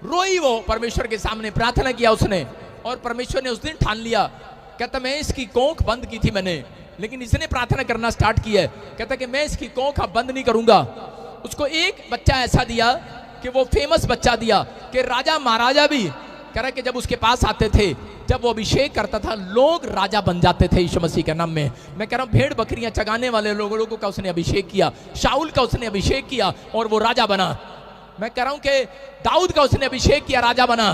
रोई वो परमेश्वर के सामने, प्रार्थना किया उसने, और परमेश्वर ने उस दिन ठान लिया। कहता मैं इसकी कोंख बंद की थी मैंने, लेकिन इसने प्रार्थना करना स्टार्ट किया है। कहता कि मैं इसकी कोंख अब बंद नहीं करूंगा। उसको एक बच्चा ऐसा दिया कि वो फेमस बच्चा दिया कि राजा महाराजा भी कह रहा कि जब उसके पास आते थे, जब वो अभिषेक करता था, लोग राजा बन जाते थे यीशु मसीह के नाम में। मैं कह रहा हूं भेड़ बकरियां चगाने वाले लोगों का उसने अभिषेक किया, शाऊल का उसने अभिषेक किया और वो राजा बना। मैं कह रहा हूं कि दाऊद का उसने अभिषेक किया, राजा बना।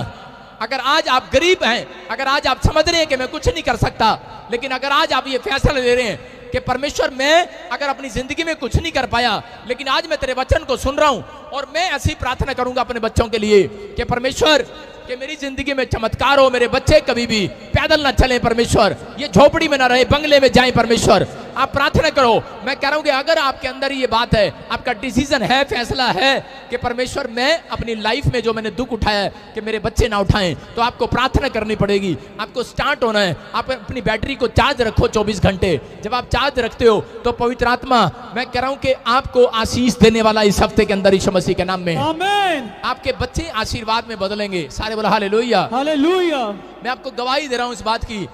अगर आज आप गरीब हैं, अगर आज आप समझ रहे हैं कि मैं कुछ नहीं कर सकता, लेकिन अगर आज आप ये फैसला ले रहे हैं कि परमेश्वर मैं अगर अपनी जिंदगी में कुछ नहीं कर पाया, लेकिन आज मैं तेरे वचन को सुन रहा हूं और मैं ऐसी प्रार्थना करूंगा अपने बच्चों के लिए कि परमेश्वर कि मेरी जिंदगी में चमत्कार हो, मेरे बच्चे कभी भी पैदल ना चले परमेश्वर, ये झोपड़ी में ना रहे, बंगले में जाए परमेश्वर। आप प्रार्थना करो। मैं कह रहा हूं कि अगर आपके अंदर ये बात है, आपका डिसीजन है, फैसला है कि परमेश्वर मैं अपनी लाइफ में जो मैंने दुख उठाया है कि मेरे बच्चे ना उठाएं, तो आपको प्रार्थना करनी पड़ेगी। आपको स्टार्ट होना है। आप अपनी बैटरी को चार्ज रखो 24 घंटे। जब आप चार्ज रखते हो तो पवित्र आत्मा, मैं कह रहा हूं कि आपको आशीष देने वाला इस हफ्ते के अंदर यीशु मसीह के नाम में। आमीन। आपके बच्चे आशीर्वाद में बदलेंगे। सारे बोला हालेलुया, हालेलुया। मैं आपको गवाही दे रहा हूं इस बात की।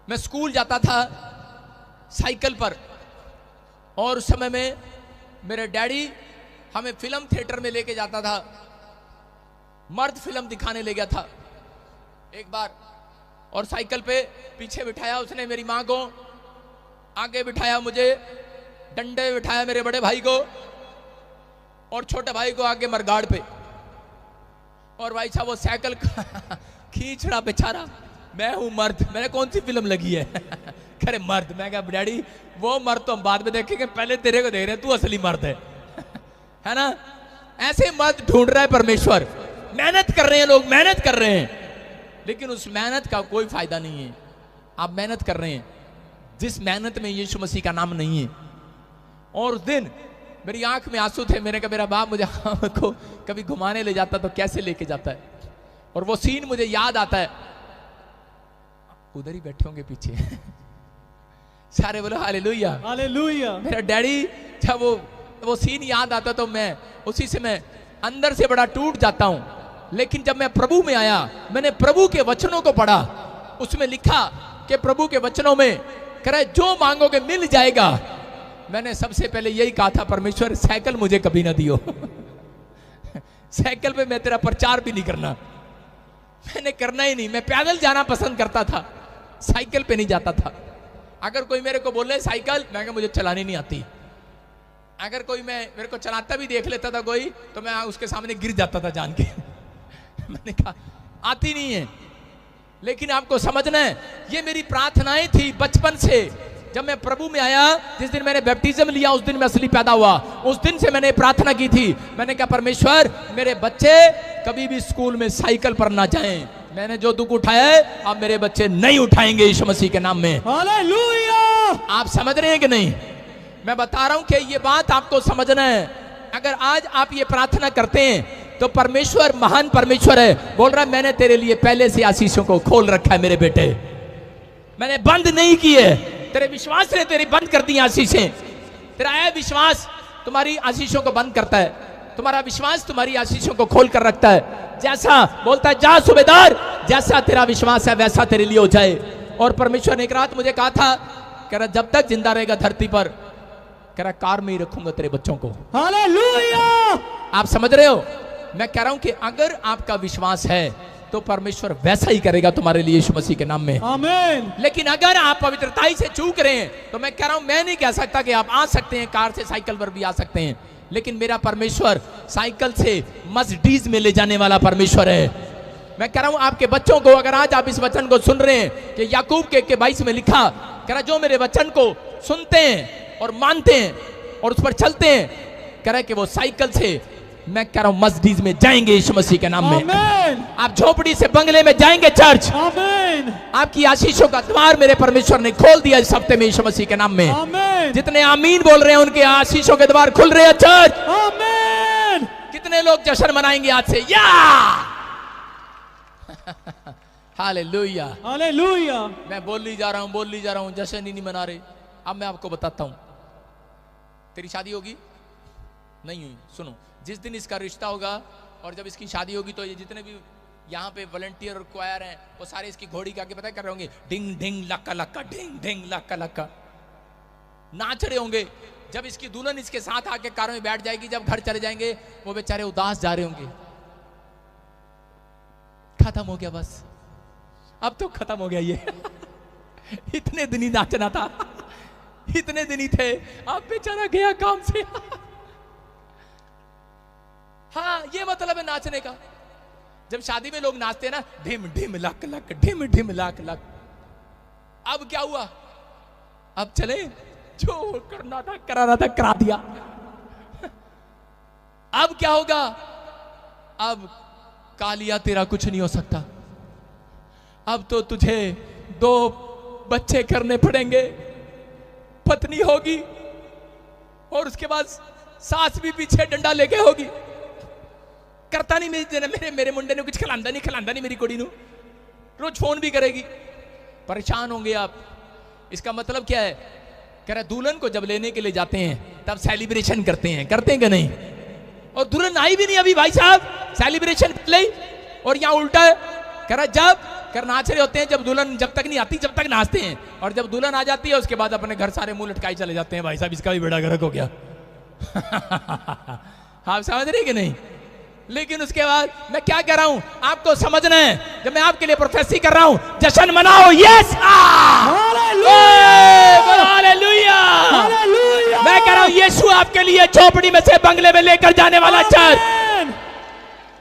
मैं स्कूल जाता था साइकिल पर, और उस समय में मेरे डैडी हमें फिल्म थिएटर में लेके जाता था। मर्द फिल्म दिखाने ले गया था एक बार, और साइकिल पे पीछे बिठाया उसने मेरी मां को, आगे बिठाया मुझे, डंडे बिठाया मेरे बड़े भाई को, और छोटे भाई को आगे मरगाड़ पे। और भाई साहब वो साइकिल खींच रहा बेचारा। मैं हूं मर्द, मैंने कौन सी फिल्म लगी है? अरे मर्द। मैं कहा डैडी वो मर्द तो हम बाद में देखेंगे, पहले तेरे को देख रहे हैं, तू असली मर्द है ना? ऐसे मर्द ढूंढ रहा है परमेश्वर। मेहनत कर रहे हैं लोग, मेहनत कर रहे हैं, लेकिन उस मेहनत का कोई फायदा नहीं है। आप मेहनत कर रहे हैं जिस मेहनत में यीशु मसीह का नाम नहीं है। और उस दिन मेरी आंख में आंसू थे। मैंने कहा मेरा बाप मुझे को कभी घुमाने ले जाता तो कैसे लेके जाता है, और वो सीन मुझे याद आता है। उधर ही बैठे होंगे पीछे सारे बोलो हालेलुया हालेलुया। मेरा डैडी जब वो सीन याद आता तो मैं उसी से मैं अंदर से बड़ा टूट जाता हूं। लेकिन जब मैं प्रभु में आया, मैंने प्रभु के वचनों को पढ़ा, उसमें लिखा कि प्रभु के वचनों में कह रहा है जो मांगोगे मिल जाएगा। मैंने सबसे पहले यही कहा था, परमेश्वर साइकिल मुझे कभी ना दियो साइकिल पे मैं तेरा प्रचार भी नहीं करना, मैंने करना ही नहीं। मैं पैदल जाना पसंद करता था, साइकिल पे नहीं जाता था। अगर कोई मेरे को बोले साइकिल, मैं कहा मुझे चलानी नहीं आती। अगर कोई मेरे को चलाता भी देख लेता था कोई, तो मैं उसके सामने गिर जाता था जान के मैंने कहा आती नहीं है। लेकिन आपको समझना है, ये मेरी प्रार्थनाएं थी बचपन से। जब मैं प्रभु में आया, जिस दिन मैंने बैप्टिज्म लिया, उस दिन मैं असली पैदा हुआ। उस दिन से मैंने प्रार्थना की थी। मैंने कहा परमेश्वर मेरे बच्चे कभी भी स्कूल में साइकिल पर ना जाएं। मैंने जो दुख उठाया है, अब मेरे बच्चे नहीं उठाएंगे यीशु मसीह के नाम में। हालेलुया। आप समझ रहे हैं कि नहीं? मैं बता रहा हूं कि ये बात आपको समझना है। अगर आज आप ये प्रार्थना करते हैं तो परमेश्वर महान परमेश्वर है, बोल रहा है मैंने तेरे लिए पहले से आशीषों को खोल रखा है मेरे बेटे, मैंने बंद नहीं किए। तेरे विश्वास ने तेरी बंद कर दी आशीषें। तेरा विश्वास तुम्हारी आशीषों को बंद करता है, तुम्हारा विश्वास तुम्हारी आशीषों को खोल कर रखता है। जैसा बोलता है जा सूबेदार, जैसा तेरा विश्वास है वैसा तेरे लिए हो जाए। और परमेश्वर ने एक रात मुझे कहा था, कह रहा जब तक जिंदा रहेगा धरती पर, कह रहा कार में ही रखूंगा तेरे बच्चों को। हालेलुया। आप समझ रहे हो? मैं कह रहा हूं कि अगर आपका विश्वास है तो परमेश्वर वैसा ही करेगा तुम्हारे लिए यीशु मसीह के नाम में। आमीन। लेकिन अगर आप पवित्रताई से चूक रहे हैं तो मैं कह रहा हूं, मैं नहीं कह सकता कि आप आ सकते हैं कार से, साइकिल पर भी आ सकते हैं, लेकिन मेरा परमेश्वर साइकिल से मर्सिडीज में ले जाने वाला परमेश्वर है। मैं कह रहा हूं आपके बच्चों को, अगर आज आप इस वचन को सुन रहे हैं कि याकूब के 22 में लिखा, कह रहा जो मेरे वचन को सुनते हैं और मानते हैं और उस पर चलते हैं, कह रहा है कि वो साइकिल से, मैं कह रहा हूं मर्सिडीज में जाएंगे यीशु मसीह के नाम में। आमीन। आप झोपड़ी से बंगले में जाएंगे चर्च। आमीन। आपकी आशीषों का द्वार मेरे परमेश्वर ने खोल दिया इस हफ्ते में यीशु मसीह के नाम में। आमीन। जितने आमीन बोल रहे हैं उनके आशीषों के द्वार खुल रहे हैं चर्च। आमीन। कितने लोग जश्न मनाएंगे आज से? या हालेलुया। हालेलुया। मैं बोल ली जा रहा हूं, जश्न ही नहीं मना रहे। अब मैं आपको बताता हूं, तेरी शादी होगी नहीं हुई, सुनो, जिस दिन इसका रिश्ता होगा और जब इसकी शादी होगी तो ये जितने भी यहाँ पे वॉलंटियर और क्वायर हैं वो सारे इसकी घोड़ी के आगे पता कर रहे होंगे, डिंग डिंग लक्का लक्का, डिंग डिंग लक्का लक्का, नाच रहे होंगे। जब इसकी दुल्हन इसके साथ आके कार में बैठ जाएगी, जब घर चले जाएंगे वो बेचारे उदास जा रहे होंगे। खत्म हो गया, बस अब तो खत्म हो गया ये इतने दिन ही नाचना था, इतने दिन ही थे, अब बेचारा गया काम से हाँ, ये मतलब है नाचने का। जब शादी में लोग नाचते हैं ना, ढिम ढिम लक लक, ढिम ढिम लक लक। अब क्या हुआ? अब चले, जो करना था कराना था करा दिया। अब क्या होगा? अब कालिया तेरा कुछ नहीं हो सकता। अब तो तुझे 2 बच्चे करने पड़ेंगे, पत्नी होगी और उसके बाद सास भी पीछे डंडा लेके होगी। करता नहीं मेरे मुंडे ने कुछ खिलांदा नहीं मेरी कुड़ी नु, रोज फोन भी करेगी। परेशान होंगे आप। इसका मतलब क्या है? कह रहा दुल्हन को जब लेने के लिए जाते हैं तब सेलिब्रेशन करते हैं कि नहीं? और दुल्हन आई भी नहीं अभी भाई साहब, सेलिब्रेशन ले। और यहाँ उल्टा है, कह रहा जब कर नाच रहे होते हैं, जब दुल्हन जब तक नहीं आती जब तक नाचते हैं, और जब दुल्हन आ जाती है उसके बाद अपने घर सारे मुंह लटकाई चले जाते हैं। भाई साहब इसका भी बेड़ा गर्क हो गया आप समझ रहे कि नहीं? लेकिन उसके बाद मैं क्या कह रहा हूं आपको समझना है। जब मैं आपके लिए प्रोफेसी कर रहा हूं, जश्न मनाओ। Yes, hallelujah. मैं कह रहा हूं यीशु आपके लिए झोपड़ी में से बंगले में लेकर जाने वाला चर्च।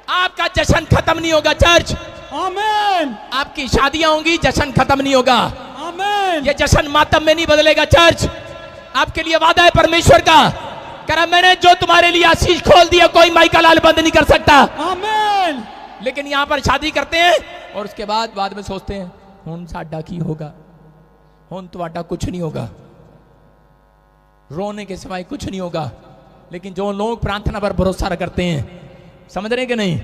आपका जश्न खत्म नहीं होगा चर्च। आमीन। आपकी शादियां होंगी, जश्न खत्म नहीं होगा। आमीन। ये जश्न मातम में नहीं बदलेगा चर्च। आपके लिए वादा है परमेश्वर का, कह रहा मैंने जो तुम्हारे लिए आशीष खोल दिया कोई माई का लाल बंद नहीं कर सकता। आमीन। लेकिन यहां पर शादी करते हैं और उसके बाद में सोचते हैं हुन साडा की होगा, हुन तुहाडा कुछ नहीं होगा। रोने के सिवाय कुछ नहीं होगा। लेकिन जो लोग प्रार्थना पर भरोसा करते हैं, समझ रहे कि नहीं,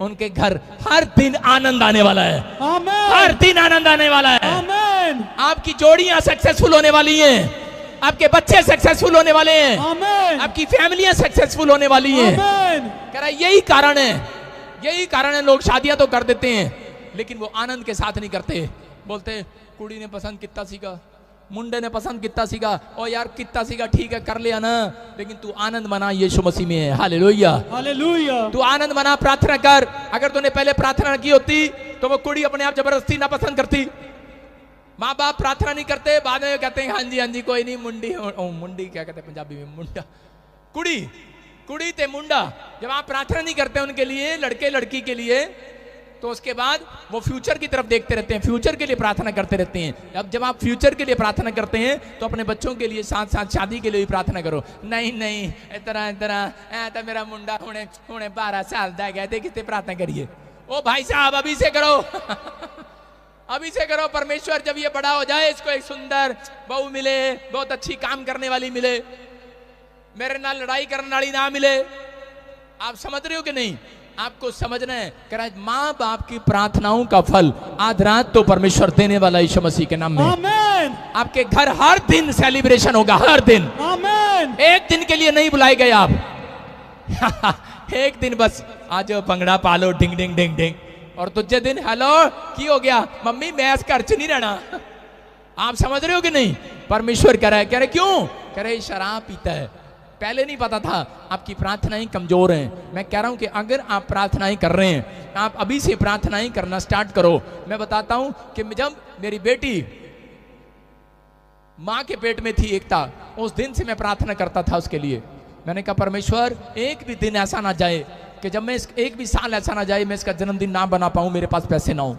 उनके घर हर दिन आनंद आने वाला है। आमीन। हर दिन आनंद आने वाला है। आमीन। आपकी जोड़ियां सक्सेसफुल होने वाली हैं, आपके बच्चे सक्सेसफुल होने वाले हैं, आमीन। आपकी फैमिलियां सक्सेसफुल होने वाली हैं। आमीन। कह रहा है यही कारण है, यही कारण है लोग शादियां तो कर देते हैं लेकिन वो आनंद के साथ नहीं करते। बोलते कुड़ी ने पसंद कितना सीखा, मुंडे ने पसंद कितना सीखा, ओ यार कितना सीखा ठीक है कर लिया ना, लेकिन तू आनंद मना यीशु मसीह में है। हालेलुया। हालेलुया। तू आनंद मना, प्रार्थना कर। अगर तूने पहले प्रार्थना की होती तो वो कुड़ी अपने आप जबरदस्ती ना पसंद करती। माँ बाप प्रार्थना नहीं करते, बाद में कहते हैं हाँ जी कोई नहीं, मुंडी मुंडी क्या कहते हैं पंजाबी में, मुंडा कुड़ी, कुड़ी ते मुंडा। जब आप प्रार्थना नहीं करते उनके लिए, लड़के लड़की के लिए, तो उसके बाद वो फ्यूचर की तरफ देखते रहते हैं, फ्यूचर के लिए प्रार्थना करते रहते हैं। अब जब आप फ्यूचर के लिए प्रार्थना करते हैं तो अपने बच्चों के लिए साथ साथ शादी के लिए भी प्रार्थना करो। नहीं नहीं इतना इतना तो मेरा मुंडा हुणे 12 साल का है, देखते प्रार्थना करिए। ओ भाई साहब अभी से करो अभी से करो। परमेश्वर जब ये बड़ा हो जाए इसको एक सुंदर बहू मिले, बहुत अच्छी काम करने वाली मिले, मेरे नाल लड़ाई करने वाली ना मिले। आप समझ रहे हो कि नहीं? आपको समझना है। कह रहा है माँ बाप की प्रार्थनाओं का फल आज रात तो परमेश्वर देने वाला यीशु मसीह के नाम में। आमीन। आपके घर हर दिन सेलिब्रेशन होगा, हर दिन। आमीन। एक दिन के लिए नहीं बुलाए गए आप एक दिन बस आज भंगड़ा पालो डिंग डिंग डिंग डिंग, और दूसरे दिन हेलो की हो गया मम्मी मैं इस घर च नहीं रहना। आप समझ रहे हो कि नहीं? परमेश्वर कह रहा है, कह रहे क्यों? कह रहे शराब पीता है। पहले नहीं पता था, आपकी प्रार्थनाएं कमजोर हैं। मैं कह रहा हूं कि अगर आप प्रार्थनाएं कर रहे हैं, आप अभी से प्रार्थनाएं करना स्टार्ट करो। मैं बताता हूं कि जब मेरी बेटी मां के पेट में थी एकता, उस दिन से मैं प्रार्थना करता था उसके लिए। मैंने कहा परमेश्वर एक भी दिन ऐसा ना जाए कि जब मैं एक भी साल ऐसा ना जाए मैं इसका जन्मदिन ना बना पाऊं, मेरे पास पैसे ना हो।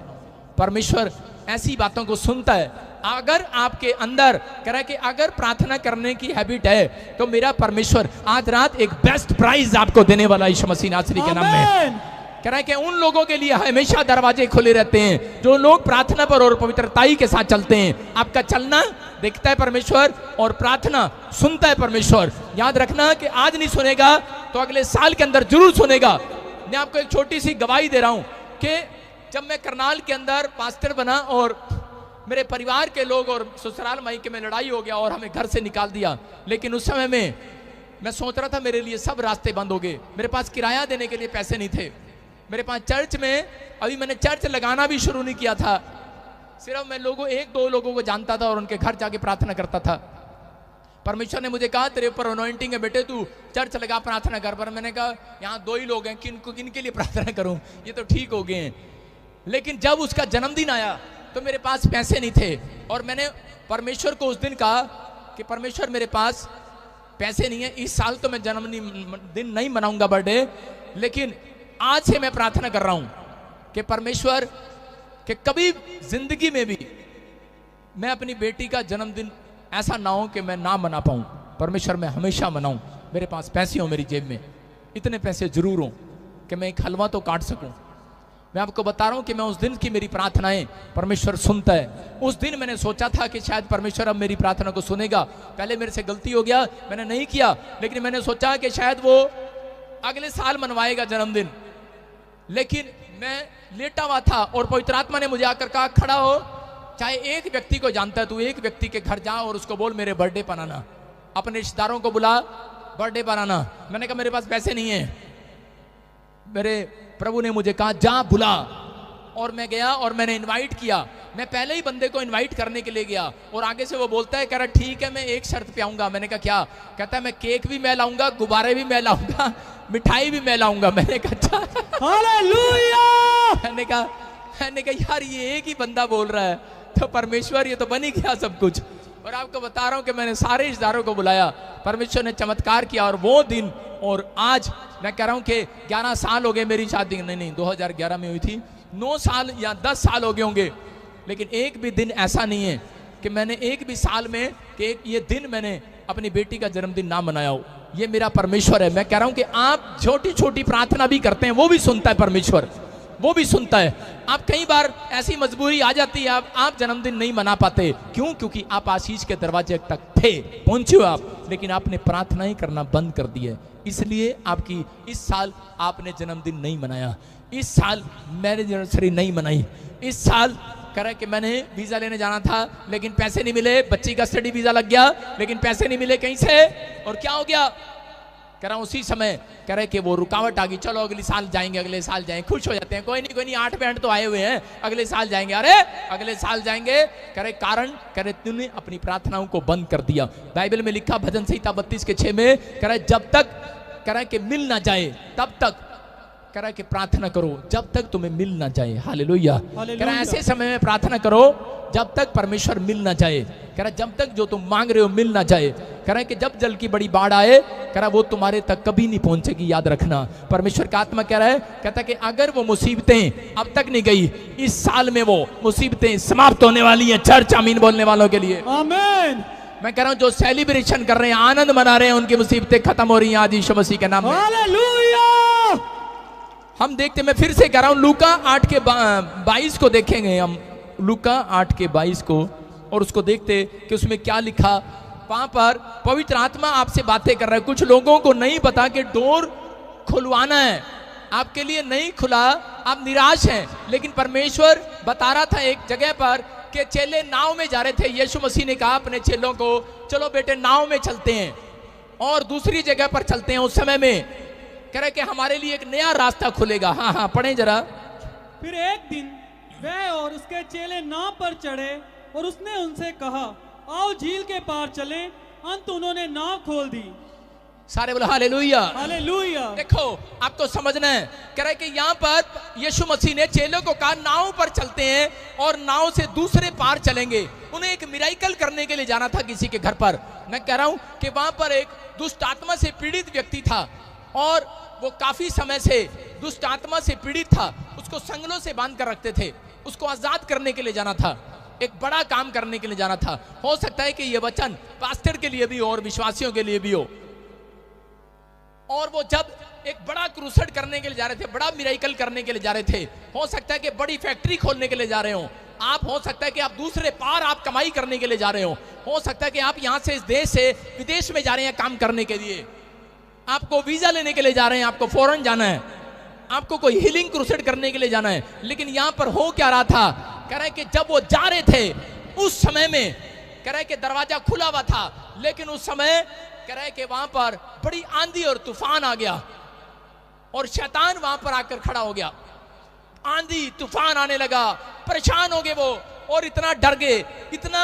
परमेश्वर ऐसी बातों को सुनता है। अगर आपके अंदर कह रहा है कि अगर प्रार्थना करने की हैबिट है तो मेरा परमेश्वर आज रात एक बेस्ट प्राइज आपको देने वाला यीशु मसीह नासरी के नाम में। कह रहा है कि उन लोगों के लिए हमेशा दरवाजे खुले रहते हैं जो लोग प्रार्थना पर और पवित्रताई के साथ चलते हैं। आपका चलना देखता है परमेश्वर और प्रार्थना सुनता है परमेश्वर। याद रखना कि आज नहीं सुनेगा तो अगले साल के अंदर जरूर सुनेगा। मैं आपको एक छोटी सी गवाही दे रहा हूं कि जब मैं करनाल के अंदर पास्टर बना और मेरे परिवार के लोग और ससुराल मायके में लड़ाई हो गया और हमें घर से निकाल दिया, लेकिन उस समय में मैं सोच रहा था मेरे लिए सब रास्ते बंद हो गए। मेरे पास किराया देने के लिए पैसे नहीं थे। मेरे पास चर्च में अभी मैंने चर्च लगाना भी शुरू नहीं किया था, सिर्फ मैं एक दो लोगों को जानता था और उनके घर जाके प्रार्थना करता था। परमेश्वर ने मुझे कहा तेरे ऊपर अनॉइंटिंग है बेटे, तू चर्च लगा प्रार्थना कर। पर मैंने कहा यहाँ 2 ही लोग हैं, किनके लिए प्रार्थना करूं, ये तो ठीक हो गए हैं। लेकिन जब उसका जन्मदिन आया तो मेरे पास पैसे नहीं थे और मैंने परमेश्वर को उस दिन कहा कि परमेश्वर मेरे पास पैसे नहीं है, इस साल तो मैं जन्मदिन नहीं मनाऊंगा बर्थडे, लेकिन आज से मैं प्रार्थना कर रहा हूं कि परमेश्वर कि कभी जिंदगी में भी मैं अपनी बेटी का जन्मदिन ऐसा ना हो कि मैं ना मना पाऊं। परमेश्वर मैं हमेशा मनाऊं, मेरे पास पैसे हो मेरी जेब में, इतने पैसे जरूर हो कि मैं एक हलवा तो काट सकूं। मैं आपको बता रहा हूं कि मैं उस दिन की मेरी प्रार्थनाएं परमेश्वर सुनता है। उस दिन मैंने सोचा था कि शायद परमेश्वर अब मेरी प्रार्थना को सुनेगा। पहले मेरे से गलती हो गया, मैंने नहीं किया, लेकिन मैंने सोचा कि शायद वो अगले साल मनवाएगा जन्मदिन। लेकिन मैं लेटा हुआ था और पवित्र आत्मा ने मुझे आकर कहा खड़ा हो, चाहे एक व्यक्ति को जानता है तू एक व्यक्ति के घर जा और उसको बोल मेरे बर्थडे बनाना, अपने रिश्तेदारों को बुला बर्थडे बनाना। मैंने कहा मेरे पास पैसे नहीं है। मेरे प्रभु ने मुझे कहा जा बुला, और मैं गया और मैंने इनवाइट किया। मैं पहले ही बंदे को इनवाइट करने के लिए गया और आगे से वो बोलता है, कह रहा ठीक है मैं एक शर्त पे आऊंगा। मैंने कहा क्या? कहता है मैं केक भी मैं लाऊंगा, गुब्बारे भी मैं लाऊंगा, मिठाई भी मैं लाऊंगा। मैंने कहा अच्छा हालेलुया। मैंने कहा यार ये एक ही बंदा बोल रहा है तो परमेश्वर ये तो बन ही गया सब कुछ। और आपको बता रहा हूं कि मैंने सारे रिश्तेदारों को बुलाया, परमेश्वर ने चमत्कार किया। और वो दिन और आज मैं कह रहा हूं कि 11 साल हो गए मेरी शादी, नहीं 2011 में हुई थी, 9 साल या 10 साल हो गए होंगे, लेकिन एक भी दिन ऐसा नहीं है कि मैंने एक भी साल में कि ये दिन मैंने अपनी बेटी का जन्मदिन ना मनाया हो। ये मेरा परमेश्वर है। मैं कह रहा हूं कि आप छोटी छोटी प्रार्थना भी करते हैं, वो भी सुनता है परमेश्वर। वो भी सुनता है। आप कई बार ऐसी मजबूरी आ जाती है, आप जन्मदिन नहीं मना पाते। क्यों? क्योंकि आप आशीष के दरवाजे तक थे, पहुंचे हो आप, लेकिन आपने प्रार्थना ही करना बंद कर दी है। इसलिए आपकी इस साल आपने जन्मदिन नहीं मनाया, इस साल मैरिज एनिवर्सरी नहीं मनाई, इस साल कह रहा है कि मैंने वीजा लेने जाना था लेकिन पैसे नहीं मिले, बच्ची का स्टडी वीजा लग गया लेकिन पैसे नहीं मिले कहीं से, और क्या हो गया? कह रहा हूं उसी समय कह रहे कि वो रुकावट आ गई, चलो अगले साल जाएंगे, अगले साल जाएंगे, खुश हो जाते हैं, कोई नहीं 8 बैंड तो आए हुए हैं, अगले साल जाएंगे, अरे अगले साल जाएंगे। कह रहे कारण, कह रहे तूने अपनी प्रार्थनाओं को बंद कर दिया। बाइबल में लिखा भजन संहिता 32:6 में, कह रहे जब तक कह रहा है कि मिल ना जाए तब तक कह रहा है कि प्रार्थना करो, जब तक तुम्हें मिल ना जाए। हालेलुया। कह रहा है ऐसे समय में प्रार्थना करो जब तक परमेश्वर मिल ना जाए। कह रहा है जब तक जो तुम मांग रहे हो मिल ना जाए। कह रहा है कि जब जल की बड़ी बाढ़ आए, कह रहा है वो तुम्हारे तक कभी नहीं पहुंचेगी, याद रखना। परमेश्वर का आत्मा कह रहा है, कहता है कि अगर वो मुसीबतें अब तक नहीं गई, इस साल में वो मुसीबतें समाप्त होने वाली हैं। चर्च आमीन बोलने वालों के लिए आमीन। मैं कह रहा हूं जो सेलिब्रेशन कर रहे हैं, आनंद मना रहे हैं, उनकी मुसीबतें खत्म हो रही हैं आज यीशु मसीह के नाम में। हालेलुया। हम देखते, मैं फिर से कह रहा हूं, लूका 8:22 को देखेंगे हम, लूका 8:22 को, और उसको देखते कि उसमें क्या लिखा। वहां पर पवित्र आत्मा आपसे बातें कर रहा है। कुछ लोगों को नहीं पता कि डोर खुलवाना है, आपके लिए नहीं खुला, आप निराश हैं, लेकिन परमेश्वर बता रहा था एक जगह पर कि चेले नाव में जा रहे थे। यीशु मसीह ने कहा अपने चेलों को, चलो बेटे नाव में चलते हैं और दूसरी जगह पर चलते हैं। उस समय में कह रहे कि हमारे लिए एक नया रास्ता खुलेगा। हाँ, पढ़ें जरा। फिर एक दिन वह और उसके चेले नाव पर चढ़े और उसने उनसे कहा, आओ झील के पार चलें। अंत उन्होंने नाव खोल दी। सारे बोला हालेलुया। हालेलुया। देखो आपको समझना है, कह रहे कि यहाँ पर यीशु मसीह ने चेलों को कहा नाव पर चलते हैं और नाव से दूसरे पार चलेंगे। उन्हें एक मिराइकल करने के लिए जाना था किसी के घर पर। मैं कह रहा हूं कि वहां पर एक दुष्ट आत्मा से पीड़ित व्यक्ति था और वो काफी समय से दुष्ट आत्मा से पीड़ित था। उसको संगलों से बांध कर रखते थे, उसको आजाद करने के लिए जाना था, एक बड़ा काम करने के लिए जाना था। हो सकता है कि ये वचन पास्टर के लिए भी हो और विश्वासियों के लिए भी हो। और वो जब एक बड़ा क्रूसेड करने के लिए जा रहे थे, बड़ा मिराइकल करने के लिए जा रहे थे, हो सकता है कि बड़ी फैक्ट्री खोलने के लिए जा रहे हो आप, हो सकता है कि आप दूसरे पार आप कमाई करने के लिए जा रहे हो सकता है कि आप यहां से इस देश से विदेश में जा रहे हैं काम करने के लिए, आपको वीजा लेने के लिए जा रहे हैं, आपको फॉरेन जाना है, आपको कोई हीलिंग क्रूसेड करने के लिए जाना है। लेकिन यहां पर हो क्या रहा था, कह रहे कि जब वो जा रहे थे उस समय में कह रहे कि दरवाजा खुला हुआ था, लेकिन उस समय कह रहे कि वहां पर बड़ी आंधी और तूफान आ गया और शैतान वहां पर आकर खड़ा हो गया। आंधी तूफान आने लगा, परेशान हो गए वो और इतना डर गए, इतना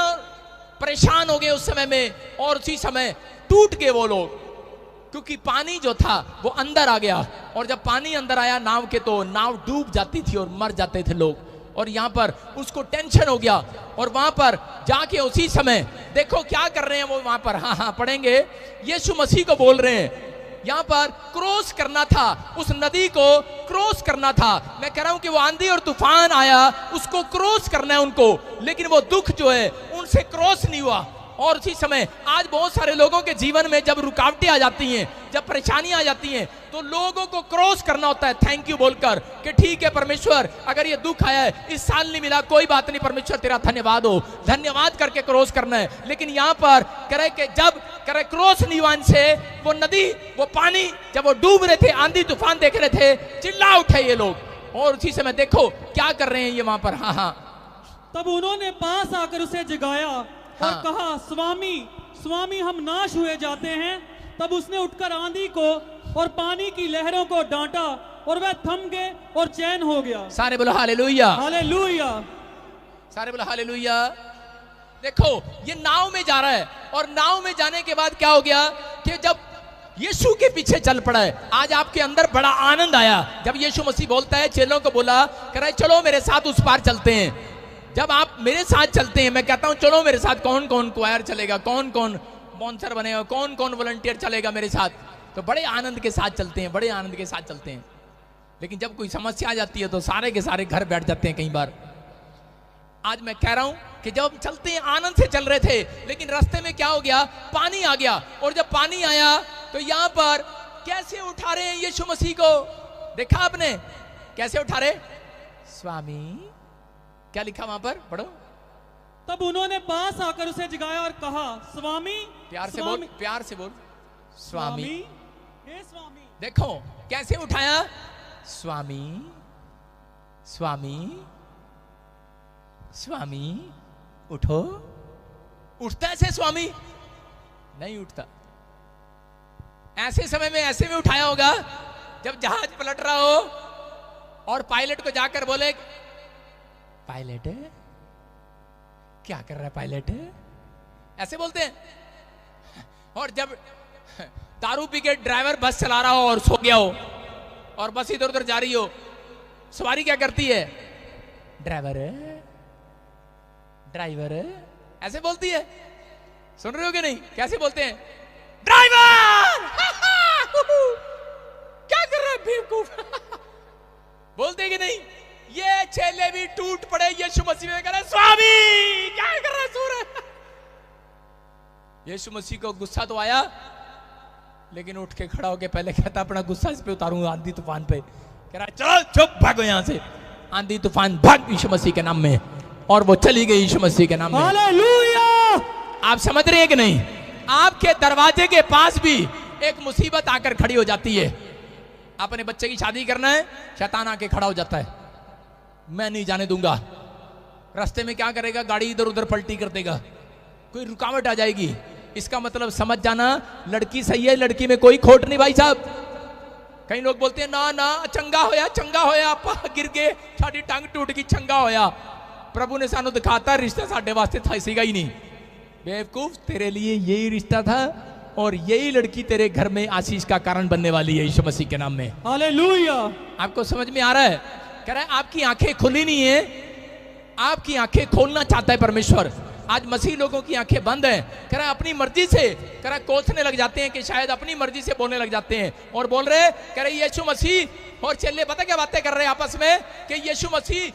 परेशान हो गए उस समय में, और उसी समय टूट गए वो लोग, क्योंकि पानी जो था वो अंदर आ गया। और जब पानी अंदर आया नाव के, तो नाव डूब जाती थी और मर जाते थे लोग। और यहाँ पर उसको टेंशन हो गया और वहां पर जाके उसी समय देखो क्या कर रहे हैं वो वहां पर, हाँ पढ़ेंगे, यीशु मसीह को बोल रहे हैं यहाँ पर क्रॉस करना था, उस नदी को क्रॉस करना था। मैं कह रहा हूं कि वो आंधी और तूफान आया, उसको क्रॉस करना है उनको, लेकिन वो दुख जो है उनसे क्रॉस नहीं हुआ। और उसी समय आज बहुत सारे लोगों के जीवन में जब रुकावटें आ जाती हैं, जब परेशानियां आ जाती हैं, तो लोगों को क्रॉस करना होता है थैंक यू बोलकर कि ठीक है परमेश्वर, अगर ये दुख आया है, इस साल नहीं मिला, कोई बात नहीं परमेश्वर तेरा धन्यवाद हो, धन्यवाद करके क्रॉस करना है। लेकिन यहाँ पर करे कि जब करे क्रॉस नहीं हुआ से, वो नदी वो पानी जब वो डूब रहे थे, आंधी तूफान देख रहे थे, चिल्ला उठे ये लोग। और उसी समय देखो क्या कर रहे हैं ये वहां पर, हाँ तब उन्होंने पास आकर उसे जगाया और कहा, स्वामी स्वामी हम नाश हुए जाते हैं। तब उसने उठकर आंधी को और पानी की लहरों को डांटा और वह थम गए और चैन हो गया। सारे बोलो हालेलुया, हालेलुया, सारे बोलो हालेलुया। देखो ये नाव में जा रहा है और नाव में जाने के बाद क्या हो गया कि जब यीशु के पीछे चल पड़ा है, आज आपके अंदर बड़ा आनंद आया जब यीशु मसीह बोलता है, चेलों को बोला, कह रहा है चलो मेरे साथ उस पार चलते हैं। जब आप मेरे साथ चलते हैं, मैं कहता हूं चलो मेरे साथ, कौन कौन क्वायर चलेगा, कौन कौन स्पॉन्सर बनेगा, कौन कौन वॉलंटियर चलेगा मेरे साथ, तो बड़े आनंद के साथ चलते हैं, बड़े आनंद के साथ चलते हैं। लेकिन जब कोई समस्या आ जाती है तो सारे के सारे घर बैठ जाते हैं कई बार। आज मैं कह रहा हूं कि जब हम चलते हैं आनंद से चल रहे थे, लेकिन रास्ते में क्या हो गया, पानी आ गया। और जब पानी आया तो यहां पर कैसे उठा रहे हैं यीशु मसीह को, देखा आपने कैसे उठा रहे, स्वामी। क्या लिखा वहां पर, पढ़ो। तब उन्होंने पास आकर उसे जगाया और कहा, स्वामी। प्यार से बोल, प्यार से बोल, स्वामी। हे स्वामी। देखो कैसे उठाया, स्वामी स्वामी स्वामी। उठो। उठता ऐसे स्वामी? नहीं उठता। ऐसे समय में ऐसे में उठाया होगा जब जहाज पलट रहा हो और पायलट को जाकर बोले, पायलट क्या कर रहा है पायलट, ऐसे बोलते हैं। और जब दारू पी के ड्राइवर बस चला रहा हो और सो गया हो और बस इधर उधर जा रही हो, सवारी क्या करती है, ड्राइवर ड्राइवर ऐसे बोलती है। सुन रहे हो कि नहीं, कैसे बोलते हैं, ड्राइवर क्या कर रहा है बेवकूफ बोलते कि नहीं। ये चेले भी टूट पड़े यीशु मसीह में, कह रहे स्वामी क्या कर रहा है, सो रहा है। यीशु मसीह को गुस्सा तो आया, लेकिन उठ के खड़ा होके पहले कहता अपना गुस्सा इस पे उतारूंगा, आंधी तूफान पे। कह रहा चलो चुप, भागो यहां से, आंधी तूफान भाग यीशु मसीह के नाम में। और वो चली गई यीशु मसीह के नाम में। हालेलुया। आप समझ रहे हैं कि नहीं, आपके दरवाजे के पास भी एक मुसीबत आकर खड़ी हो जाती है। अपने बच्चे की शादी करना है, शैतान आके खड़ा हो जाता है, मैं नहीं जाने दूंगा। रास्ते में क्या करेगा, गाड़ी इधर उधर पलटी कर देगा, कोई रुकावट आ जाएगी। इसका मतलब समझ जाना, लड़की सही है, लड़की में कोई खोट नहीं भाई साहब। कई लोग बोलते हैं ना ना चंगा होया आप गिर गए, साड़ी टंग टूट गई, चंगा होया। प्रभु ने सानू दिखाता रिश्ता साढ़े वास्ते था सीगा ही नहीं। बेवकूफ, तेरे लिए यही रिश्ता था और यही लड़की तेरे घर में आशीष का कारण बनने वाली है यीशु मसीह के नाम में। हालेलुया। आपको समझ में आ रहा है? कह रहा है आपकी आंखें खुली नहीं है, आपकी आंखें खोलना चाहता है परमेश्वर। आज मसीह लोगों की आंखें बंद हैं। कह रहा है अपनी मर्जी से, कह रहा कोसने लग जाते हैं कि शायद अपनी मर्जी से बोलने लग जाते हैं और बोल रहे, कह रहे यीशु मसीह और चेले पता क्या बातें कर रहे हैं आपस में कि यीशु मसीह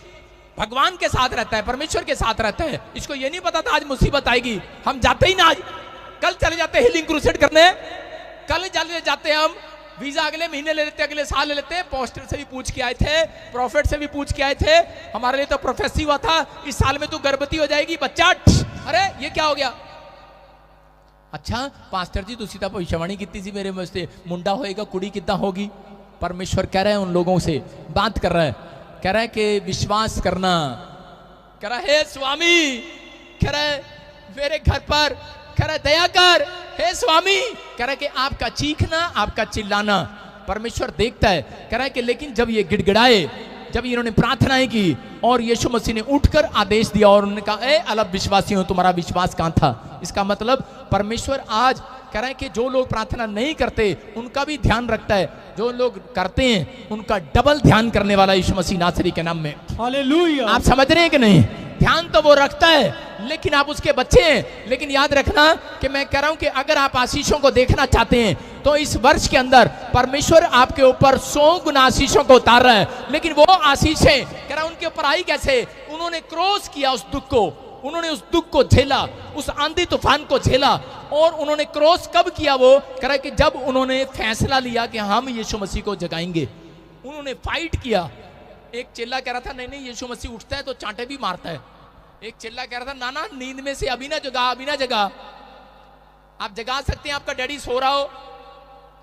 भगवान के साथ रहता है, परमेश्वर के साथ रहता है। इसको ये नहीं पता था आज मुसीबत आएगी। हम जाते ही ना, आज कल चले जाते हीलिंग क्रूसेड करने, कल चले जाते हम, वीजा अगले महीने ले लेते, अगले साल ले लेते। पोस्टर से भी पूछ के आए थे, प्रॉफिट से भी पूछ के आए थे, हमारे लिए तो प्रोफेसी हुआ था इस साल में तू गर्भवती हो जाएगी बच्चा। अरे ये क्या हो गया? अच्छा पास्टर जी तुसी तो भविष्यवाणी की थी मेरे वास्ते, मुंडा होएगा कुड़ी कितना होगी। परमेश्वर कह रहे हैं उन लोगों से, बात कर रहा है, कह रहा है कि विश्वास करना। कह रहा है स्वामी, कह रहा है मेरे घर पर, कह रहा है दया कर हे स्वामी। कह रहा है कि आपका चीखना, आपका चिल्लाना परमेश्वर देखता है। कह रहा है कि लेकिन जब ये गिड़गिड़ाए, जब इन्होंने प्रार्थनाएं की और यीशु मसीह ने उठकर आदेश दिया और उन्होंने कहा ए अलब विश्वासियों तुम्हारा विश्वास कहां था। इसका मतलब परमेश्वर आज कह रहा है कि जो लोग प्रार्थना नहीं करते उनका भी ध्यान रखता है, जो लोग करते हैं उनका डबल ध्यान करने वाला यीशु मसीह नासरी के नाम में। हालेलुया। आप समझ रहे हैं कि नहीं? ध्यान तो वो रखता है लेकिन आप उसके बच्चे हैं। लेकिन याद रखना कि मैं कह रहा हूं कि अगर आप आशीषों को देखना चाहते हैं तो इस वर्ष के अंदर परमेश्वर आपके ऊपर 100 गुना आशीषों को उतार रहा है। लेकिन वो आशीषें कह रहा उनके ऊपर आई कैसे? उन्होंने क्रॉस किया उस दुख को, उन्होंने उस दुख को झेला, उस आंधी तूफान को झेला। और उन्होंने क्रॉस कब किया? वो कह रहा है कि जब उन्होंने फैसला लिया कि हम यीशु मसीह को जगाएंगे। उन्होंने फाइट किया। एक चेला कह रहा था नहीं नहीं यीशु मसीह उठता है तो चांटे भी मारता है। एक चेला कह रहा था ना ना नींद में से अभी ना जगा, अभी ना जगा। आप जगा सकते हैं, आपका डैडी सो रहा हो,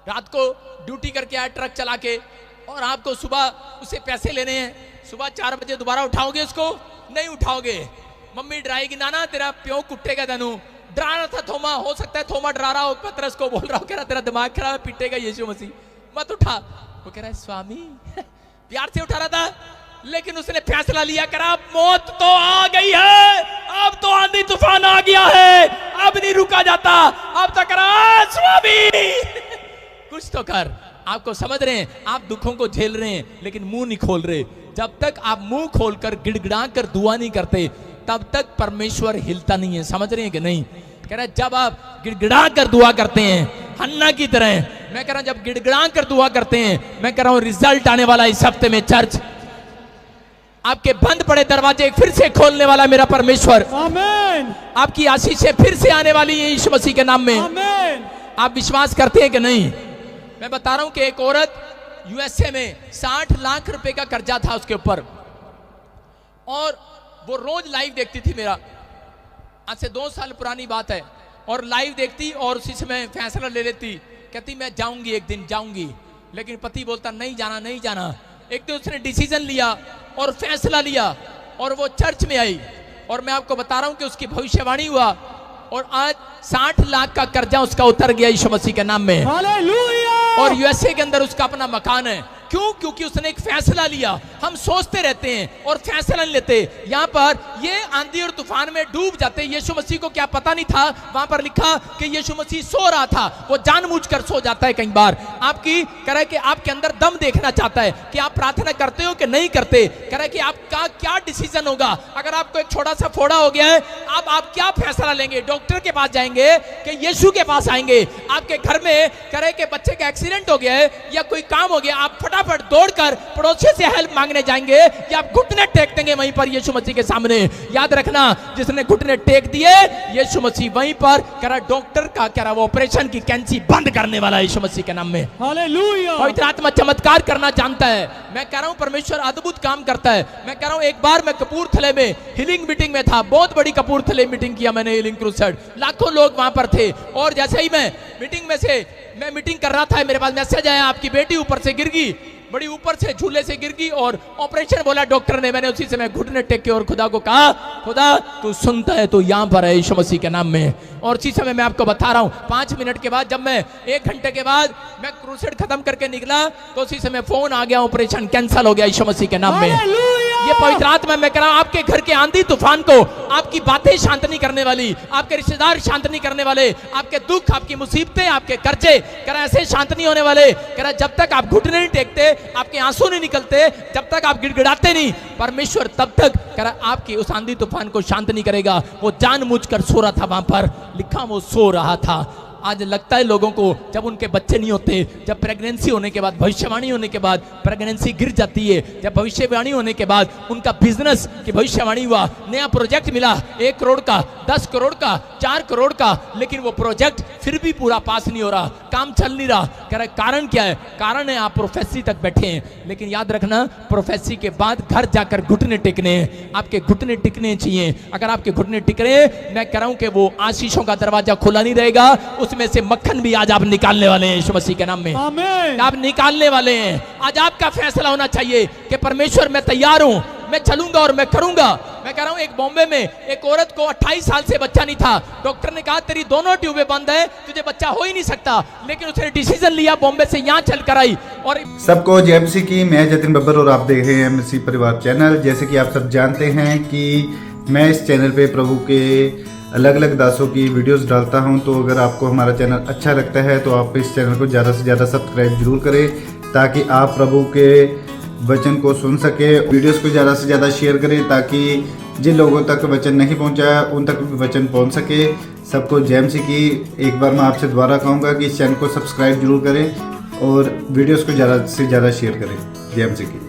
रात को ड्यूटी करके आया ट्रक चला के, और आपको सुबह उसे पैसे लेने हैं, सुबह 4 बजे दोबारा उठाओगे उसको? नहीं उठाओगे। मम्मी डराएगी नाना तेरा प्यो कुटेगा तेनू। डरा रहा था थोमा, हो सकता है थोमा डरा रहा हो, पतरस को बोल रहा हो, कह रहा तेरा दिमाग खराब है, पीटेगा यीशु मसीह, मत उठा। वो कह रहा है स्वामी प्यार से उठा रहा था, लेकिन उसने फैसला लिया, करा मौत तो आ गई है, अब तो आंधी तूफान आ गया है, अब नहीं रुका जाता, अब तो करा स्वामी कुछ तो कर। आपको समझ रहे हैं? आप दुखों को झेल रहे हैं लेकिन मुंह नहीं खोल रहे। जब तक आप मुंह खोलकर गिड़गिड़ा कर दुआ नहीं करते तब तक परमेश्वर हिलता नहीं है। समझ रहे हैं कि नहीं? कह रहा है जब आप गिड़गिड़ा कर दुआ करते हैं हन्ना की तरह, मैं कह रहा हूं जब गिड़गिड़ा कर दुआ करते हैं, मैं कह रहा हूं रिजल्ट आने वाला इस हफ्ते में। चर्च आपके बंद पड़े दरवाजे फिर से खोलने वाला मेरा परमेश्वर। आमीन। आपकी आशीषें फिर से आने वाली है यीशु मसीह के नाम में। आमीन। आप विश्वास करते हैं कि नहीं? मैं बता रहा हूं कि एक औरत यूएसए में 60 लाख रुपए का कर्जा था उसके ऊपर, और वो रोज लाइव देखती थी मेरा, आज से 2 साल पुरानी बात है, और लाइव देखती और उसी समय फैसला ले लेती, कहती मैं जाऊंगी, एक दिन जाऊंगी, लेकिन पति बोलता नहीं जाना नहीं जाना। एक दिन उसने डिसीजन लिया और फैसला लिया और वो चर्च में आई, और मैं आपको बता रहा हूं कि उसकी भविष्यवाणी हुआ, और आज 60 लाख का कर्जा उसका उतर गया यीशु मसीह के नाम में। हालेलुया। और यूएसए के अंदर उसका अपना मकान है। क्यों? क्योंकि उसने एक फैसला लिया। हम सोचते रहते हैं और फैसला नहीं लेते। यहाँ पर ये आंधी और तूफान में डूब जाते। यीशु मसीह को क्या पता नहीं था, वहां पर लिखा कि यीशु मसीह सो रहा था। वो जानबूझकर सो जाता है। कई बार आपकी कह रहा है कि आपके अंदर दम देखना चाहता है कि आप प्रार्थना करते हो कि नहीं करते। कह रहा है कि आपका क्या डिसीजन होगा। अगर आपको एक छोटा सा फोड़ा हो गया है, आप क्या फैसला लेंगे? डॉक्टर के पास जाएंगे कि यीशु के पास आएंगे? आपके घर में कह रहे कि बच्चे का एक्सीडेंट हो गया है या कोई काम हो गया, आप फटाफट दौड़कर पड़ोसी से हेल्प मांगने जाएंगे या आप घुटने टेक देंगे वहीं पर यीशु मसीह के सामने? याद रखना, जिसने घुटने टेक दिए यीशु मसीह वहीं पर कह रहा डॉक्टर का कह रहा वो ऑपरेशन की कैंची बंद करने वाला यीशु मसीह के नाम में। हालेलुया। पवित्र आत्मा चमत्कार करना जानता है। मैं कह रहा हूं परमेश्वर अद्भुत काम करता है। मैं कह रहा हूं एक बार मैं कपूरथले में हीलिंग मीटिंग में था। बहुत बड़ी कपूरथले मीटिंग किया मैंने, हीलिंग क्रूसेड। लाखों लोग वहां पर थे, और जैसे ही मैं मीटिंग कर रहा था, मेरे पास मैसेज आया, आपकी बेटी ऊपर से गिर गई, बड़ी ऊपर से झूले से गिर गई और ऑपरेशन बोला डॉक्टर ने। मैंने उसी समय घुटने टेक के और खुदा को कहा, खुदा तू सुनता है, तू यहां पर है यीशु मसीह के नाम में। और उसी समय मैं आपको बता रहा हूं 5 मिनट के बाद, जब मैं 1 घंटे के बाद मैं क्रूसेड खत्म करके निकला, तो उसी समय फोन आ गया, ऑपरेशन कैंसिल हो गया यीशु मसीह के नाम में। ये पवित्र आत्मा मैं कह रहा हूं, आपके घर के आंधी तूफान को आपकी बातें शांत नहीं करने वाली, आपके रिश्तेदार शांत नहीं करने वाले, आपके दुख, आपकी मुसीबतें, आपके कर्जे कह रहा ऐसे शांत नहीं होने वाले। कह रहा जब तक आप घुटने नहीं टेकते, आपके आंसू नहीं निकलते, जब तक आप गिड़गिड़ाते नहीं, परमेश्वर तब तक कह रहा आपकी उस आंधी तूफान को शांत नहीं करेगा। वो जानबूझकर सो रहा था, वहां पर लिखा वो सो रहा था। आज लगता है लोगों को, जब उनके बच्चे नहीं होते, जब प्रेगनेंसी होने के बाद, भविष्यवाणी होने के बाद प्रेगनेंसी गिर जाती है, जब भविष्यवाणी होने के बाद उनका बिजनेस की भविष्यवाणी हुआ, नया प्रोजेक्ट मिला 1 करोड़ का, 10 करोड़ का, 4 करोड़ का, लेकिन वो प्रोजेक्ट फिर भी पूरा पास नहीं हो रहा, काम चल नहीं रहा। कह रहा कारण क्या है? कारण है आप प्रोफेसी तक बैठे हैं। लेकिन याद रखना, प्रोफेसी के बाद घर जाकर घुटने टेकने हैं। आपके घुटने टिकने चाहिए। अगर आपके घुटने टिक रहे हैं, मैं कह रहा हूं कि वो आशीषों का दरवाजा खुला नहीं रहेगा, उसमें से मक्खन भी आज आप निकालने वाले हैं यीशु मसीह के नाम में। आमीन। आप निकालने वाले हैं। आज आपका फैसला होना चाहिए कि परमेश्वर मैं तैयार हूं, मैं चलूंगा और मैं करूंगा। मैं कह रहा हूं, एक बॉम्बे में एक औरत को 28 साल से बच्चा नहीं था। डॉक्टर ने कहा तेरी दोनों ट्यूबें बंद है, तुझे बच्चा हो ही नहीं सकता, लेकिन उसने डिसीजन लिया, बॉम्बे से यहां चल कर आई। और सबको जय मसीह की। मैं जतिन बब्बर और आप देख रहे हैं एमसी परिवार चैनल। जैसे कि आप सब जानते हैं कि मैं इस चैनल पे प्रभु के अलग अलग दासों की वीडियोस डालता हूं, तो अगर आपको हमारा चैनल अच्छा लगता है तो आप इस चैनल को ज़्यादा से ज़्यादा सब्सक्राइब जरूर करें, ताकि आप प्रभु के वचन को सुन सके। वीडियोस को ज़्यादा से ज़्यादा शेयर करें, ताकि जिन लोगों तक वचन नहीं पहुंचा उन तक भी वचन पहुंच सके। सबको जय मसीह की। एक बार मैं आपसे दोबारा कहूँगा कि इस चैनल को सब्सक्राइब जरूर करें और वीडियोस को ज़्यादा से ज़्यादा शेयर करें। जय मसीह की।